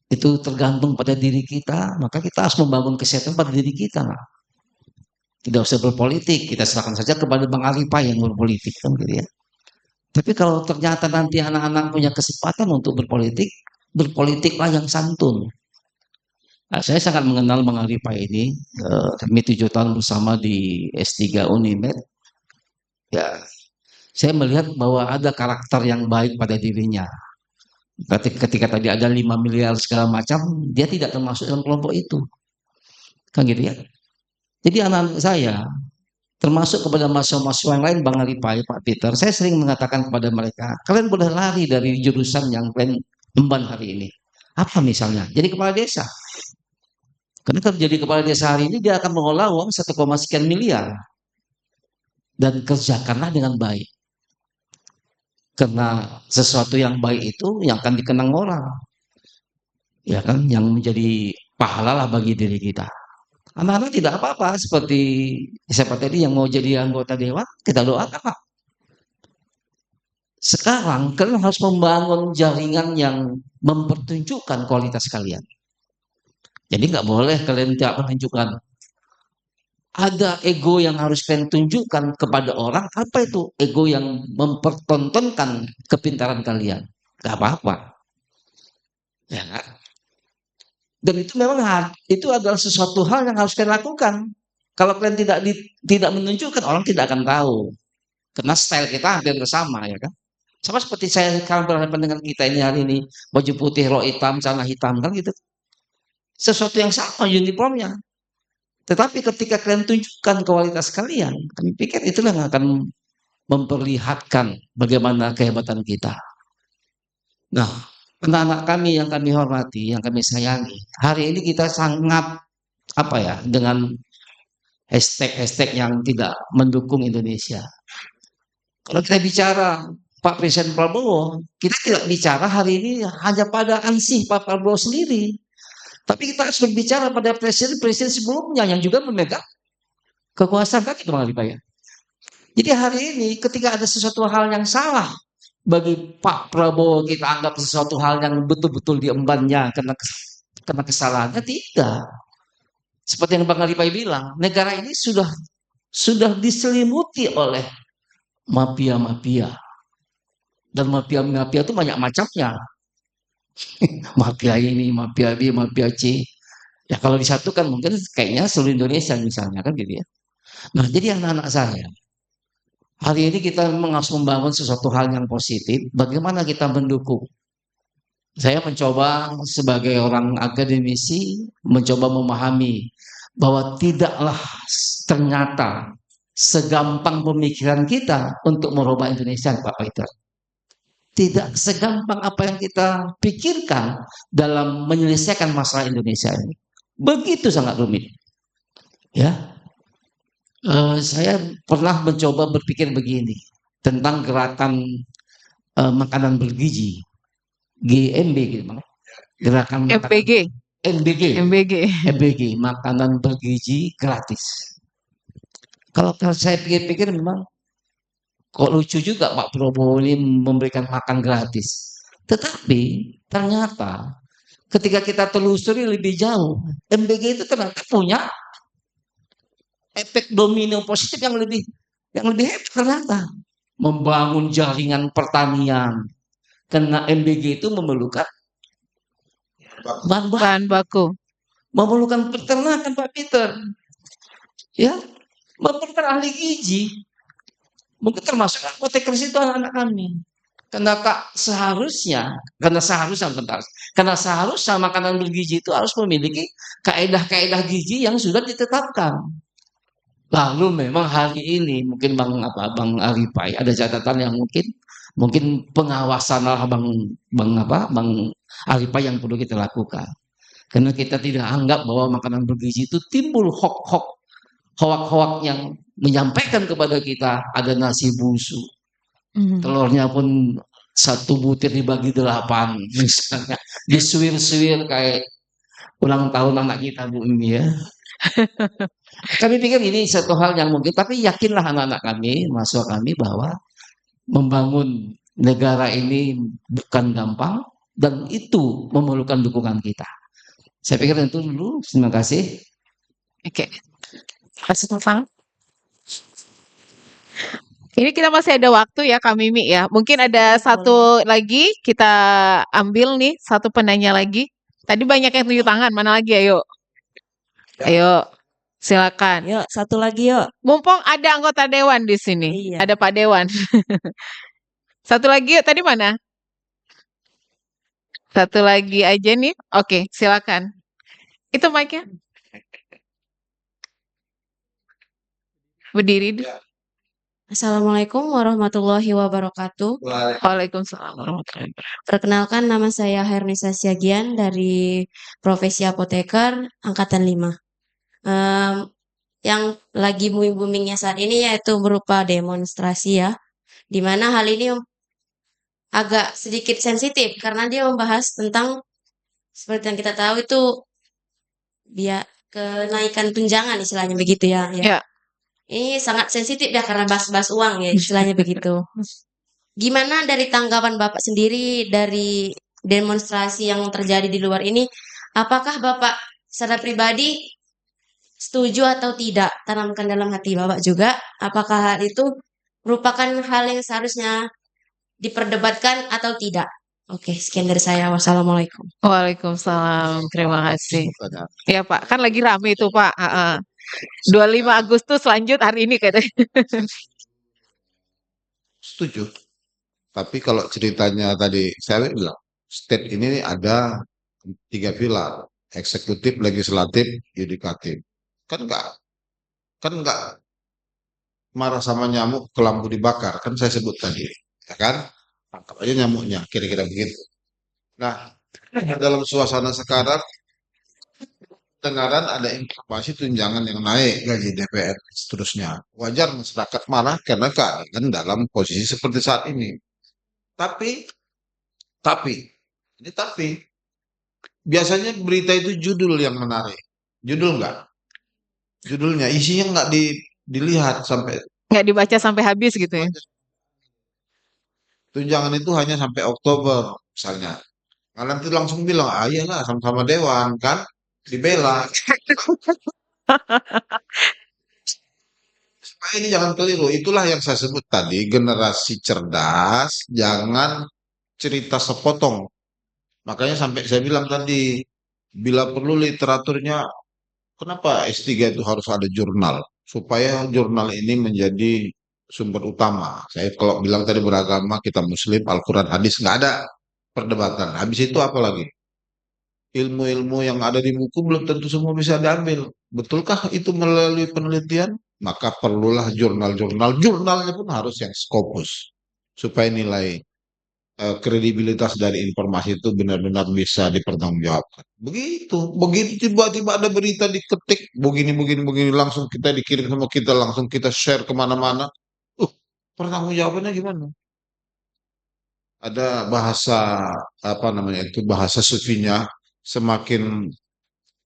I: itu tergantung pada diri kita, maka kita harus membangun kesehatan pada diri kita. Tidak usah berpolitik, kita serahkan saja kepada Bang Arifai yang berpolitik kan gitu ya. Tapi kalau ternyata nanti anak-anak punya kesempatan untuk berpolitik, berpolitiklah yang santun. Nah, saya sangat mengenal Bang Arifai ini, kami 7 tahun bersama di S3 Unimed. Ya, saya melihat bahwa ada karakter yang baik pada dirinya. Ketika tadi ada 5 miliar segala macam, dia tidak termasuk dalam kelompok itu. Kan gitu ya. Jadi anak-anak saya, termasuk kepada mahasiswa yang lain, Bang Arifai, Pak Peter, saya sering mengatakan kepada mereka, kalian boleh lari dari jurusan yang kalian emban hari ini. Apa misalnya? Jadi kepala desa. Karena kalau jadi kepala desa hari ini, dia akan mengolah uang 1, sekian miliar. Dan kerjakanlah dengan baik. Karena sesuatu yang baik itu yang akan dikenang orang. Ya kan, yang menjadi pahala lah bagi diri kita. Anak-anak tidak apa-apa seperti siapa tadi yang mau jadi anggota dewan, kita doakan Pak. Sekarang kalian harus membangun jaringan yang mempertunjukkan kualitas kalian. Jadi nggak boleh kalian tidak menunjukkan. Ada ego yang harus kalian tunjukkan kepada orang. Apa itu? Ego yang mempertontonkan kepintaran kalian. Gak apa-apa. Ya kan? Dan itu memang itu adalah sesuatu hal yang harus kalian lakukan. Kalau kalian tidak menunjukkan, orang tidak akan tahu. Karena style kita hampir bersama, ya kan? Sama seperti saya sekarang berhadapan dengan kita ini hari ini, baju putih, rok hitam, celana hitam, kan gitu. Sesuatu yang sama uniformnya. Tetapi ketika kalian tunjukkan kualitas kalian, kami pikir itulah yang akan memperlihatkan bagaimana kehebatan kita. Nah, anak-anak kami yang kami hormati, yang kami sayangi, hari ini kita sangat dengan hashtag yang tidak mendukung Indonesia. Kalau kita bicara Pak Presiden Prabowo, kita tidak bicara hari ini hanya pada ansih Pak Prabowo sendiri. Tapi kita harus berbicara pada presiden-presiden sebelumnya yang juga memegang kekuasaan kan itu Bang Arifai. Jadi hari ini ketika ada sesuatu hal yang salah bagi Pak Prabowo, kita anggap sesuatu hal yang betul-betul diembannya karena kesalahannya, tidak. Seperti yang Bang Arifai bilang, negara ini sudah diselimuti oleh mafia-mafia. Dan mafia-mafia itu banyak macamnya. Mafia ini, mafia B, mafia C. Ya kalau disatukan mungkin kayaknya seluruh Indonesia misalnya kan gitu ya. Nah jadi anak-anak saya, hari ini kita memang harus membangun sesuatu hal yang positif. Bagaimana kita mendukung Saya mencoba sebagai orang akademisi mencoba memahami bahwa tidaklah ternyata segampang pemikiran kita untuk merubah Indonesia, Pak Peter. Tidak segampang apa yang kita pikirkan dalam menyelesaikan masalah Indonesia ini. Begitu sangat rumit. Ya, saya pernah mencoba berpikir begini tentang gerakan makanan bergizi, GMB gitu, gerakan
C: MBG.
I: MBG, makanan bergizi gratis. Kalau saya pikir-pikir memang kok lucu juga Pak Prabowo ini memberikan makan gratis. Tetapi ternyata ketika kita telusuri lebih jauh, MBG itu ternyata punya efek domino positif yang lebih hebat ternyata. Membangun jaringan pertanian. Karena MBG itu memerlukan bahan baku. Memerlukan peternakan Pak Peter. Ya, memerlukan ahli gizi. Mungkin termasuk apoteker itu anak-anak kami. Karena seharusnya makanan bergizi itu harus memiliki kaedah-kaedah gizi yang sudah ditetapkan. Lalu memang hari ini mungkin Bang Aripai ada catatan yang mungkin pengawasan Bang Aripai yang perlu kita lakukan. Karena kita tidak anggap bahwa makanan bergizi itu timbul hoak-hoak yang menyampaikan kepada kita ada nasi busuk. Telurnya pun 1 butir dibagi 8 misalnya. Disuir-suir kayak ulang tahun anak kita Bu ini ya. Kami pikir ini satu hal yang mungkin, tapi yakinlah anak-anak kami, mahasiswa kami bahwa membangun negara ini bukan gampang dan itu memerlukan dukungan kita. Saya pikir itu dulu. Terima kasih.
C: Oke. Kasih Taufang. Ini kita masih ada waktu ya Kak Mimi ya. Mungkin ada satu lagi kita ambil nih, satu penanya lagi. Tadi banyak yang tunjuk tangan, mana lagi ayo? Ayo, silakan.
G: Yuk, satu lagi yuk.
C: Mumpung ada anggota dewan di sini.
G: Iya.
C: Ada Pak Dewan. Satu lagi yuk, tadi mana? Satu lagi aja nih. Oke, silakan. Itu mic-nya. Berdiri.
K: Assalamualaikum warahmatullahi wabarakatuh.
C: Waalaikumsalam warahmatullahi wabarakatuh.
K: Perkenalkan, nama saya Hernisa Siagian dari profesi apoteker angkatan 5. Yang lagi booming-boomingnya saat ini yaitu berupa demonstrasi ya. Di mana hal ini agak sedikit sensitif karena dia membahas tentang seperti yang kita tahu itu kenaikan tunjangan istilahnya begitu ya.
C: Ya.
K: Ini sangat sensitif ya karena bahas-bahas uang ya istilahnya begitu. Gimana dari tanggapan Bapak sendiri dari demonstrasi yang terjadi di luar ini? Apakah Bapak secara pribadi setuju atau tidak? Tanamkan dalam hati Bapak juga. Apakah hal itu merupakan hal yang seharusnya diperdebatkan atau tidak? Oke, sekian dari saya. Wassalamualaikum.
C: Waalaikumsalam. Terima kasih. Ya Pak, kan lagi rame itu Pak. 25 Agustus lanjut hari ini katanya.
H: Setuju. Tapi kalau ceritanya tadi saya bilang, state ini ada 3 pilar, eksekutif, legislatif, yudikatif. Kan enggak marah sama nyamuk ke lampu dibakar, kan saya sebut tadi, ya kan? Tangkap aja nyamuknya, kira-kira begitu. Nah, dalam suasana sekarang dengaran ada informasi tunjangan yang naik gaji DPR seterusnya. Wajar masyarakat marah karena keadaan dalam posisi seperti saat ini. Tapi biasanya berita itu judul yang menarik. Judul enggak? Judulnya, isinya enggak dilihat sampai.
C: Nggak dibaca sampai habis gitu ya.
H: Tunjangan itu hanya sampai Oktober misalnya. Nah, nanti langsung bilang, iyalah sama-sama dewan kan, dibela. Supaya ini jangan keliru. Itulah yang saya sebut tadi, generasi cerdas, jangan cerita sepotong. Makanya sampai saya bilang tadi, bila perlu literaturnya, kenapa S3 itu harus ada jurnal? Supaya jurnal ini menjadi sumber utama. Saya kalau bilang tadi beragama, kita muslim, Al-Quran, hadis, nggak ada. perdebatan. Habis itu apa lagi? Ilmu-ilmu yang ada di buku belum tentu semua bisa diambil. Betulkah itu melalui penelitian? Maka perlulah jurnal-jurnal. Jurnalnya pun harus yang Scopus. Supaya nilai kredibilitas dari informasi itu benar-benar bisa dipertanggungjawabkan. Begitu tiba-tiba ada berita diketik, begini, langsung kita dikirim sama kita, langsung kita share kemana-mana. Pertanggungjawabannya gimana? Ada bahasa, apa namanya itu, bahasa sufinya, semakin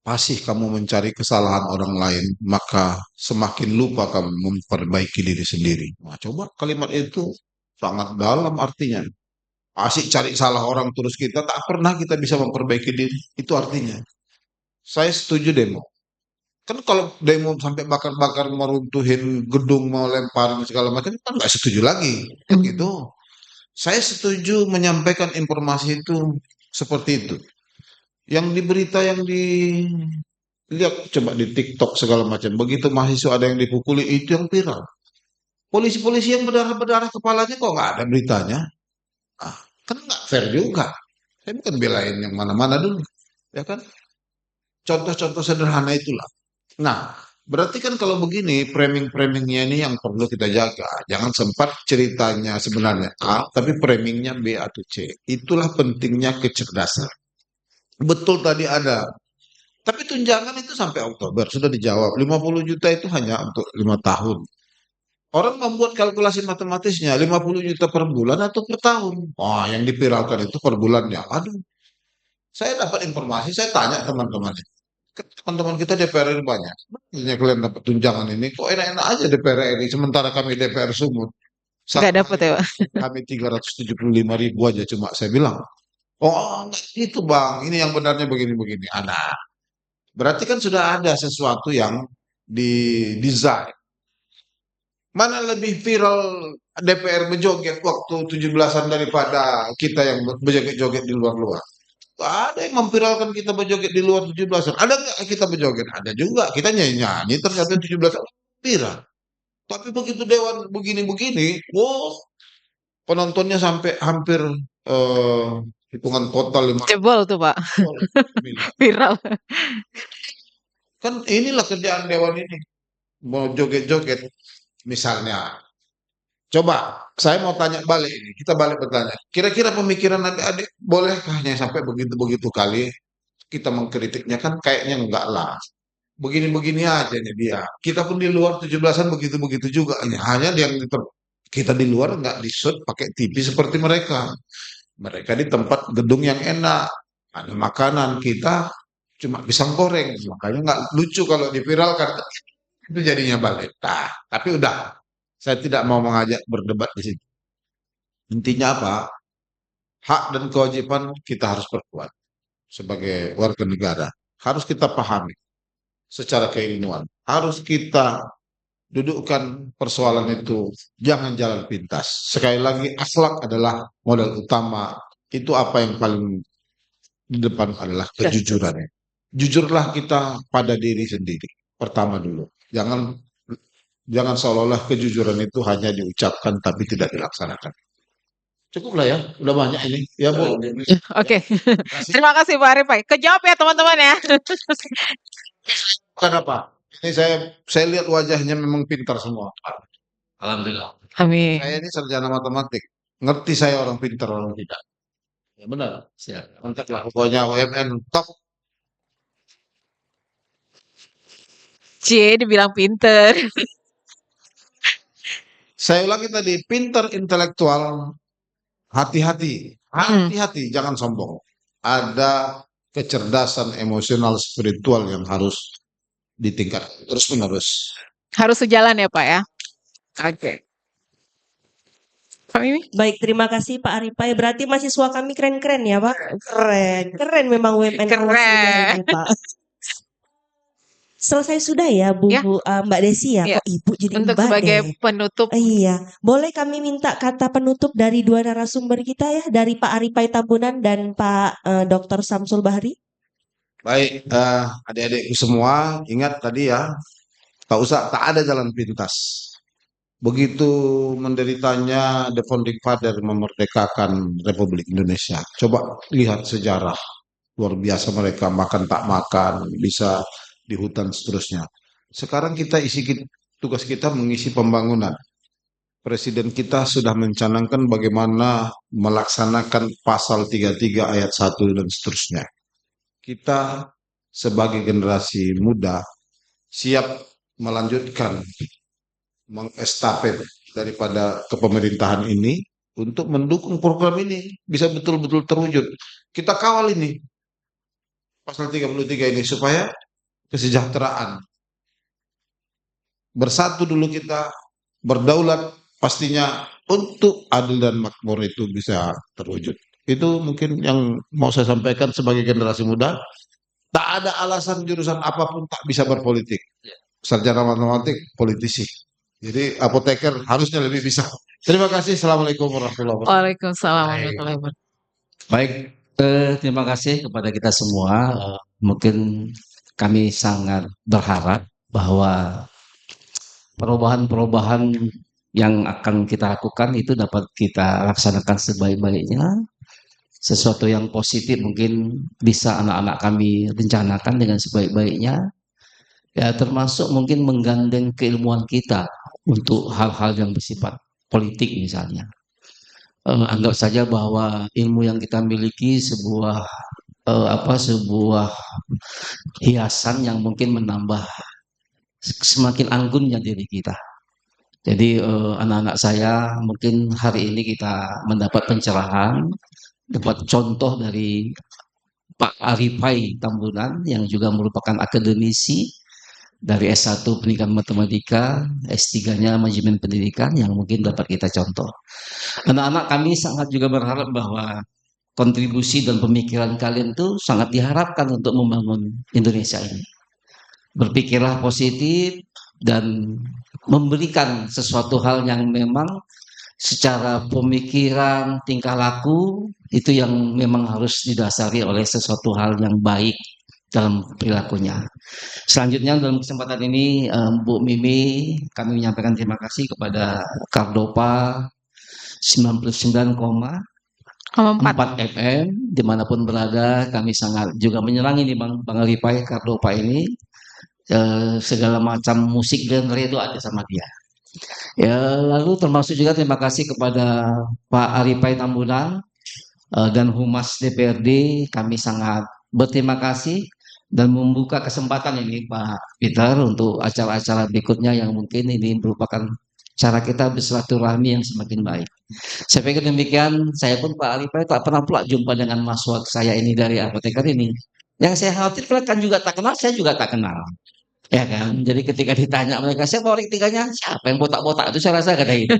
H: fasih kamu mencari kesalahan orang lain, maka semakin lupa kamu memperbaiki diri sendiri. Nah, coba kalimat itu sangat dalam artinya. Asik cari salah orang terus kita tak pernah kita bisa memperbaiki diri. Itu artinya. Saya setuju demo. Kan kalau demo sampai bakar-bakar meruntuhin gedung, mau lemparin segala macam, kan nggak setuju lagi. Kan gitu. Saya setuju menyampaikan informasi itu seperti itu. Yang di berita yang dilihat coba di TikTok segala macam. Begitu mahasiswa ada yang dipukuli, itu yang viral. Polisi-polisi yang berdarah-berdarah kepalanya kok nggak ada beritanya. Kan nggak fair juga. Saya bukan belain yang mana-mana dulu. Ya kan? Contoh-contoh sederhana itulah. Nah, berarti kan kalau begini, framing-framingnya ini yang perlu kita jaga. Jangan sempat ceritanya sebenarnya A, tapi framingnya B atau C. Itulah pentingnya kecerdasan. Betul tadi ada. Tapi tunjangan itu sampai Oktober sudah dijawab. 50 juta itu hanya untuk 5 tahun. Orang membuat kalkulasi matematisnya 50 juta per bulan atau per tahun. Wah, yang dipiralkan itu per bulannya. Aduh, saya dapat informasi, saya tanya teman-teman. Teman-teman kita DPR ini banyak. Ini kalian dapat tunjangan ini, kok enak-enak aja DPR ini. Sementara kami DPR Sumut.
C: Nggak dapat ya, Pak?
H: Kami 375.000 aja cuma saya bilang. Oh, enggak gitu Bang. Ini yang benarnya begini-begini. Ada. Berarti kan sudah ada sesuatu yang didesain. Mana lebih viral DPR berjoget waktu 17-an daripada kita yang berjoget-joget di luar-luar? Ada yang memviralkan kita berjoget di luar 17-an. Ada nggak kita berjoget? Ada juga. Kita nyanyi-nyanyi ternyata 17-an viral. Tapi begitu Dewan begini-begini, wow, penontonnya sampai hampir hitungan total 5
C: Jebol tuh, Pak.
H: miliar.
C: Viral.
H: Kan inilah kerjaan Dewan ini. Mau joget-joget. Misalnya, coba saya mau tanya balik ini. Kita balik bertanya. Kira-kira pemikiran adik-adik bolehkah hanya sampai begitu-begitu kali kita mengkritiknya? Kan kayaknya enggak lah. Begini-begini aja nih dia. Kita pun di luar 17-an begitu-begitu juga. Hanya yang kita di luar nggak di-shoot pakai TV seperti mereka. Mereka di tempat gedung yang enak. Ada makanan. Kita cuma pisang goreng. Makanya nggak lucu kalau diviralkan. Itu jadinya balik. Nah, tapi udah. Saya tidak mau mengajak berdebat di sini. Intinya apa? Hak dan kewajiban kita harus perkuat sebagai warga negara. Harus kita pahami secara keilmuan. Harus kita dudukkan persoalan itu. Jangan jalan pintas. Sekali lagi, akhlak adalah modal utama. Itu apa yang paling di depan adalah kejujuran. Jujurlah kita pada diri sendiri. Pertama dulu. Jangan seolah-olah kejujuran itu hanya diucapkan tapi tidak dilaksanakan. Cukuplah ya, udah banyak ini. Ya, Bu.
C: Oke. Terima kasih Pak Arif. Kejawab ya teman-teman ya.
H: Kenapa? Ini saya lihat wajahnya memang pintar semua. Alhamdulillah.
C: Amin.
H: Saya ini sarjana matematik. Ngerti saya orang pintar orang tidak. Ya benar. Siap. Mantap lah. Pokoknya UMN top.
C: Dibilang pinter.
H: Saya ulangi tadi, pintar intelektual, hati-hati. Hati-hati, jangan sombong. Ada kecerdasan emosional spiritual yang harus ditingkatkan terus-menerus.
C: Harus sejalan ya Pak ya. Oke. Pak Mimi?
G: Baik, terima kasih Pak Aripai. Berarti mahasiswa kami keren-keren ya Pak? Keren memang UMN
C: Keren.
G: Pak. Selesai sudah ya Mbak Desi ya?
C: Ya.
G: Kok Ibu jadi
C: Untuk
G: Mbak
C: sebagai
G: deh?
C: penutup.
G: Iya, boleh kami minta kata penutup dari dua narasumber kita ya, dari Pak Aripai Tambunan dan Pak Dr. Samsul Bahri.
H: Baik, adik-adikku semua, ingat tadi ya, tak ada jalan pintas. begitu menderitanya the founding father memerdekakan Republik Indonesia. Coba lihat sejarah. Luar biasa mereka makan tak makan, bisa di hutan seterusnya. Sekarang tugas kita mengisi pembangunan. Presiden kita sudah mencanangkan bagaimana melaksanakan pasal 33 ayat 1 dan seterusnya. Kita sebagai generasi muda siap melanjutkan mengestafet daripada kepemerintahan ini untuk mendukung program ini bisa betul-betul terwujud. Kita kawal ini pasal 33 ini supaya kesejahteraan. Bersatu dulu kita, berdaulat pastinya untuk adil dan makmur itu bisa terwujud. Itu mungkin yang mau saya sampaikan sebagai generasi muda. Tak ada alasan jurusan apapun tak bisa berpolitik. Sarjana matematik, politisi. Jadi apoteker harusnya lebih bisa. Terima kasih. Assalamualaikum warahmatullahi wabarakatuh.
C: Waalaikumsalam warahmatullahi wabarakatuh.
I: Baik, terima kasih kepada kita semua. Mungkin kami sangat berharap bahwa perubahan-perubahan yang akan kita lakukan itu dapat kita laksanakan sebaik-baiknya. Sesuatu yang positif mungkin bisa anak-anak kami rencanakan dengan sebaik-baiknya. Ya, termasuk mungkin menggandeng keilmuan kita untuk hal-hal yang bersifat politik misalnya. Anggap saja bahwa ilmu yang kita miliki sebuah hiasan yang mungkin menambah semakin anggunnya diri kita. Jadi anak-anak saya mungkin hari ini kita mendapat pencerahan, dapat contoh dari Pak Arifai Tambunan yang juga merupakan akademisi dari S1 Pendidikan Matematika, S3-nya Manajemen Pendidikan yang mungkin dapat kita contoh. Anak-anak kami sangat juga berharap bahwa kontribusi dan pemikiran kalian itu sangat diharapkan untuk membangun Indonesia ini. Berpikirlah positif dan memberikan sesuatu hal yang memang secara pemikiran, tingkah laku itu yang memang harus didasari oleh sesuatu hal yang baik dalam perilakunya. Selanjutnya dalam kesempatan ini Bu Mimi kami menyampaikan terima kasih kepada Kardopa 99,4 FM dimanapun berada. Kami sangat juga menyenangi nih Bang Arifai Kardopa ini. Segala macam musik genre itu ada sama dia. Ya, lalu termasuk juga terima kasih kepada Pak Arifai Tambunan dan Humas DPRD. Kami sangat berterima kasih dan membuka kesempatan ini Pak Peter untuk acara-acara berikutnya yang mungkin ini merupakan cara kita bersilaturahmi yang semakin baik. Saya pikir demikian. Saya pun Pak Arifai tak pernah pula jumpa dengan mahasiswa saya ini dari apoteker ini. Yang saya khawatir kan juga tak kenal, saya juga tak kenal. Ya kan, jadi ketika ditanya mereka siapa orang ketiganya, siapa yang botak-botak itu saya rasa kata itu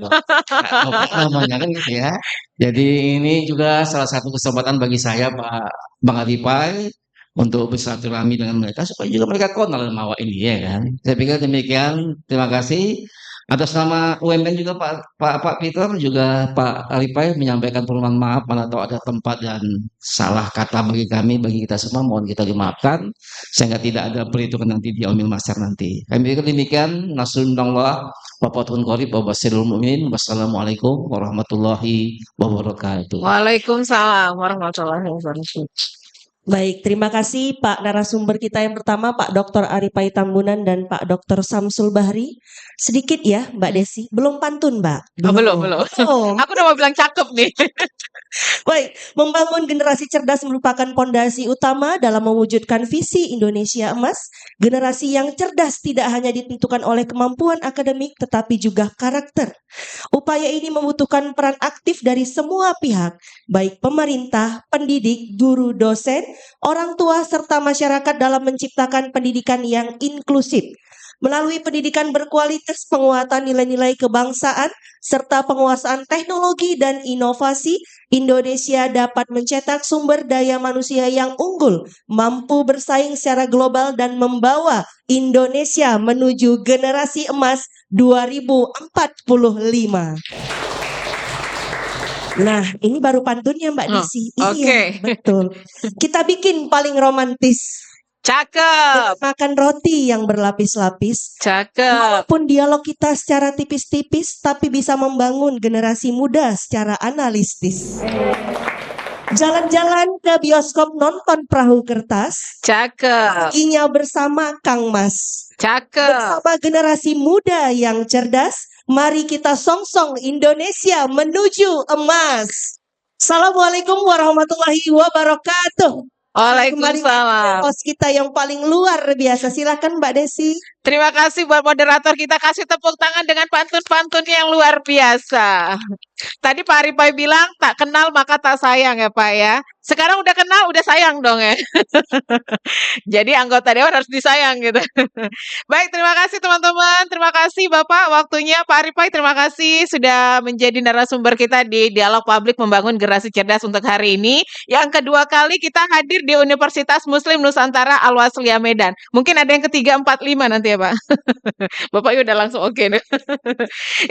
I: namanya kan gitu ya. Jadi ini juga salah satu kesempatan bagi saya Pak Bang Arifai untuk bersilaturahmi dengan mereka supaya juga mereka kenal sama awak ini ya kan. Saya pikir demikian. Terima kasih. Atas nama UMN juga Pak Peter juga Pak Arifai menyampaikan permohonan maaf mana tahu ada tempat dan salah kata bagi kami, bagi kita semua mohon kita dimaafkan sehingga tidak ada perhitungan nanti di Omil Masyar nanti. Kami pikir demikian. Nasrullah Wafatun Qorib Wabasirul Mu'min. Wassalamualaikum warahmatullahi wabarakatuh.
C: Waalaikumsalam warahmatullahi wabarakatuh.
G: Baik, terima kasih Pak narasumber kita yang pertama Pak Dr. Arifai Tambunan dan Pak Dr. Samsul Bahri. Sedikit ya Mbak Desi, belum pantun Mbak?
C: Oh, belum. Aku udah mau bilang cakep nih.
G: Baik, membangun generasi cerdas merupakan pondasi utama dalam mewujudkan visi Indonesia Emas. Generasi yang cerdas tidak hanya ditentukan oleh kemampuan akademik tetapi juga karakter. Upaya ini membutuhkan peran aktif dari semua pihak, baik pemerintah, pendidik, guru, dosen, orang tua, serta masyarakat dalam menciptakan pendidikan yang inklusif. Melalui pendidikan berkualitas, penguatan nilai-nilai kebangsaan, serta penguasaan teknologi dan inovasi, Indonesia dapat mencetak sumber daya manusia yang unggul, mampu bersaing secara global dan membawa Indonesia menuju generasi emas 2045. Nah, ini baru pantunnya Mbak Desi. Iya,
C: Oke.
G: betul. Kita bikin paling romantis.
C: Cakep.
G: Makan roti yang berlapis-lapis.
C: Cakep.
G: Walaupun dialog kita secara tipis-tipis, tapi bisa membangun generasi muda secara analistis. Jalan-jalan ke bioskop nonton perahu kertas.
C: Cakep.
G: Inya bersama Kang Mas.
C: Cakep.
G: Bersama generasi muda yang cerdas, mari kita songsong Indonesia menuju emas. Assalamualaikum warahmatullahi wabarakatuh.
C: Waalaikumsalam.
G: Host kita yang paling luar biasa. Silakan Mbak Desi.
C: Terima kasih buat moderator kita, kasih tepuk tangan dengan pantun-pantunnya yang luar biasa. Tadi Pak Aripai bilang tak kenal maka tak sayang ya Pak ya. Sekarang udah kenal udah sayang dong ya. Jadi anggota dewan harus disayang gitu. Baik, terima kasih teman-teman. Terima kasih Bapak waktunya. Pak Aripai terima kasih sudah menjadi narasumber kita di Dialog Publik Membangun Generasi Cerdas untuk hari ini. Yang kedua kali kita hadir di Universitas Muslim Nusantara Al-Wasliyah Medan. Mungkin ada yang ketiga, 4, 5 nanti ya Pak. Bapak udah langsung oke nih.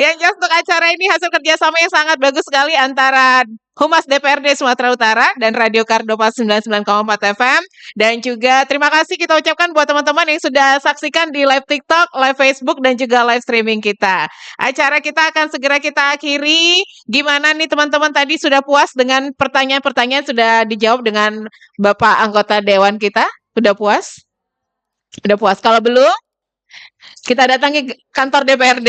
C: Yang jelas untuk acara ini hasil kerjasama yang sangat bagus sekali antara Humas DPRD Sumatera Utara dan Radio Kardopa 99,4 FM. Dan juga terima kasih kita ucapkan buat teman-teman yang sudah saksikan di live TikTok, live Facebook, dan juga live streaming kita. Acara kita akan segera kita akhiri. Gimana nih teman-teman tadi sudah puas dengan pertanyaan-pertanyaan sudah dijawab dengan Bapak anggota Dewan kita? Sudah puas? Sudah puas? Kalau belum, kita datangi kantor DPRD.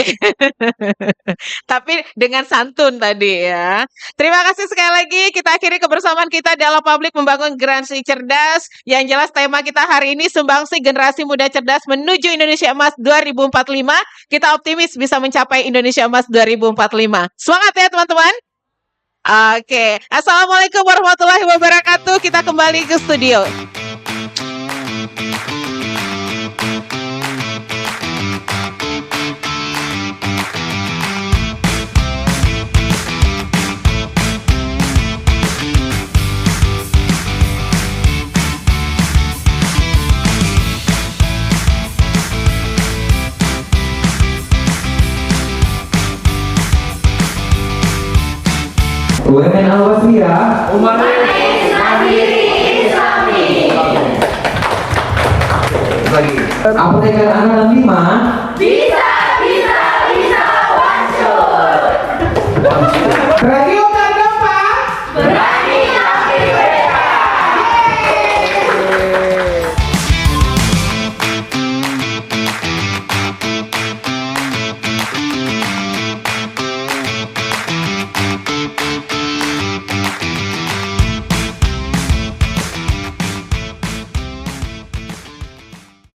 C: Tapi dengan santun tadi ya. Terima kasih sekali lagi. Kita akhiri kebersamaan kita dalam publik membangun generasi cerdas. Yang jelas tema kita hari ini sumbangsi generasi muda cerdas menuju Indonesia Emas 2045. Kita optimis bisa mencapai Indonesia Emas 2045. Semangat ya teman-teman. Oke. Assalamualaikum warahmatullahi wabarakatuh. Kita kembali ke studio.
J: UMN Al-Wasliyah,
B: Humanis, mandiri, islami.
J: apoteker Angkatan 5,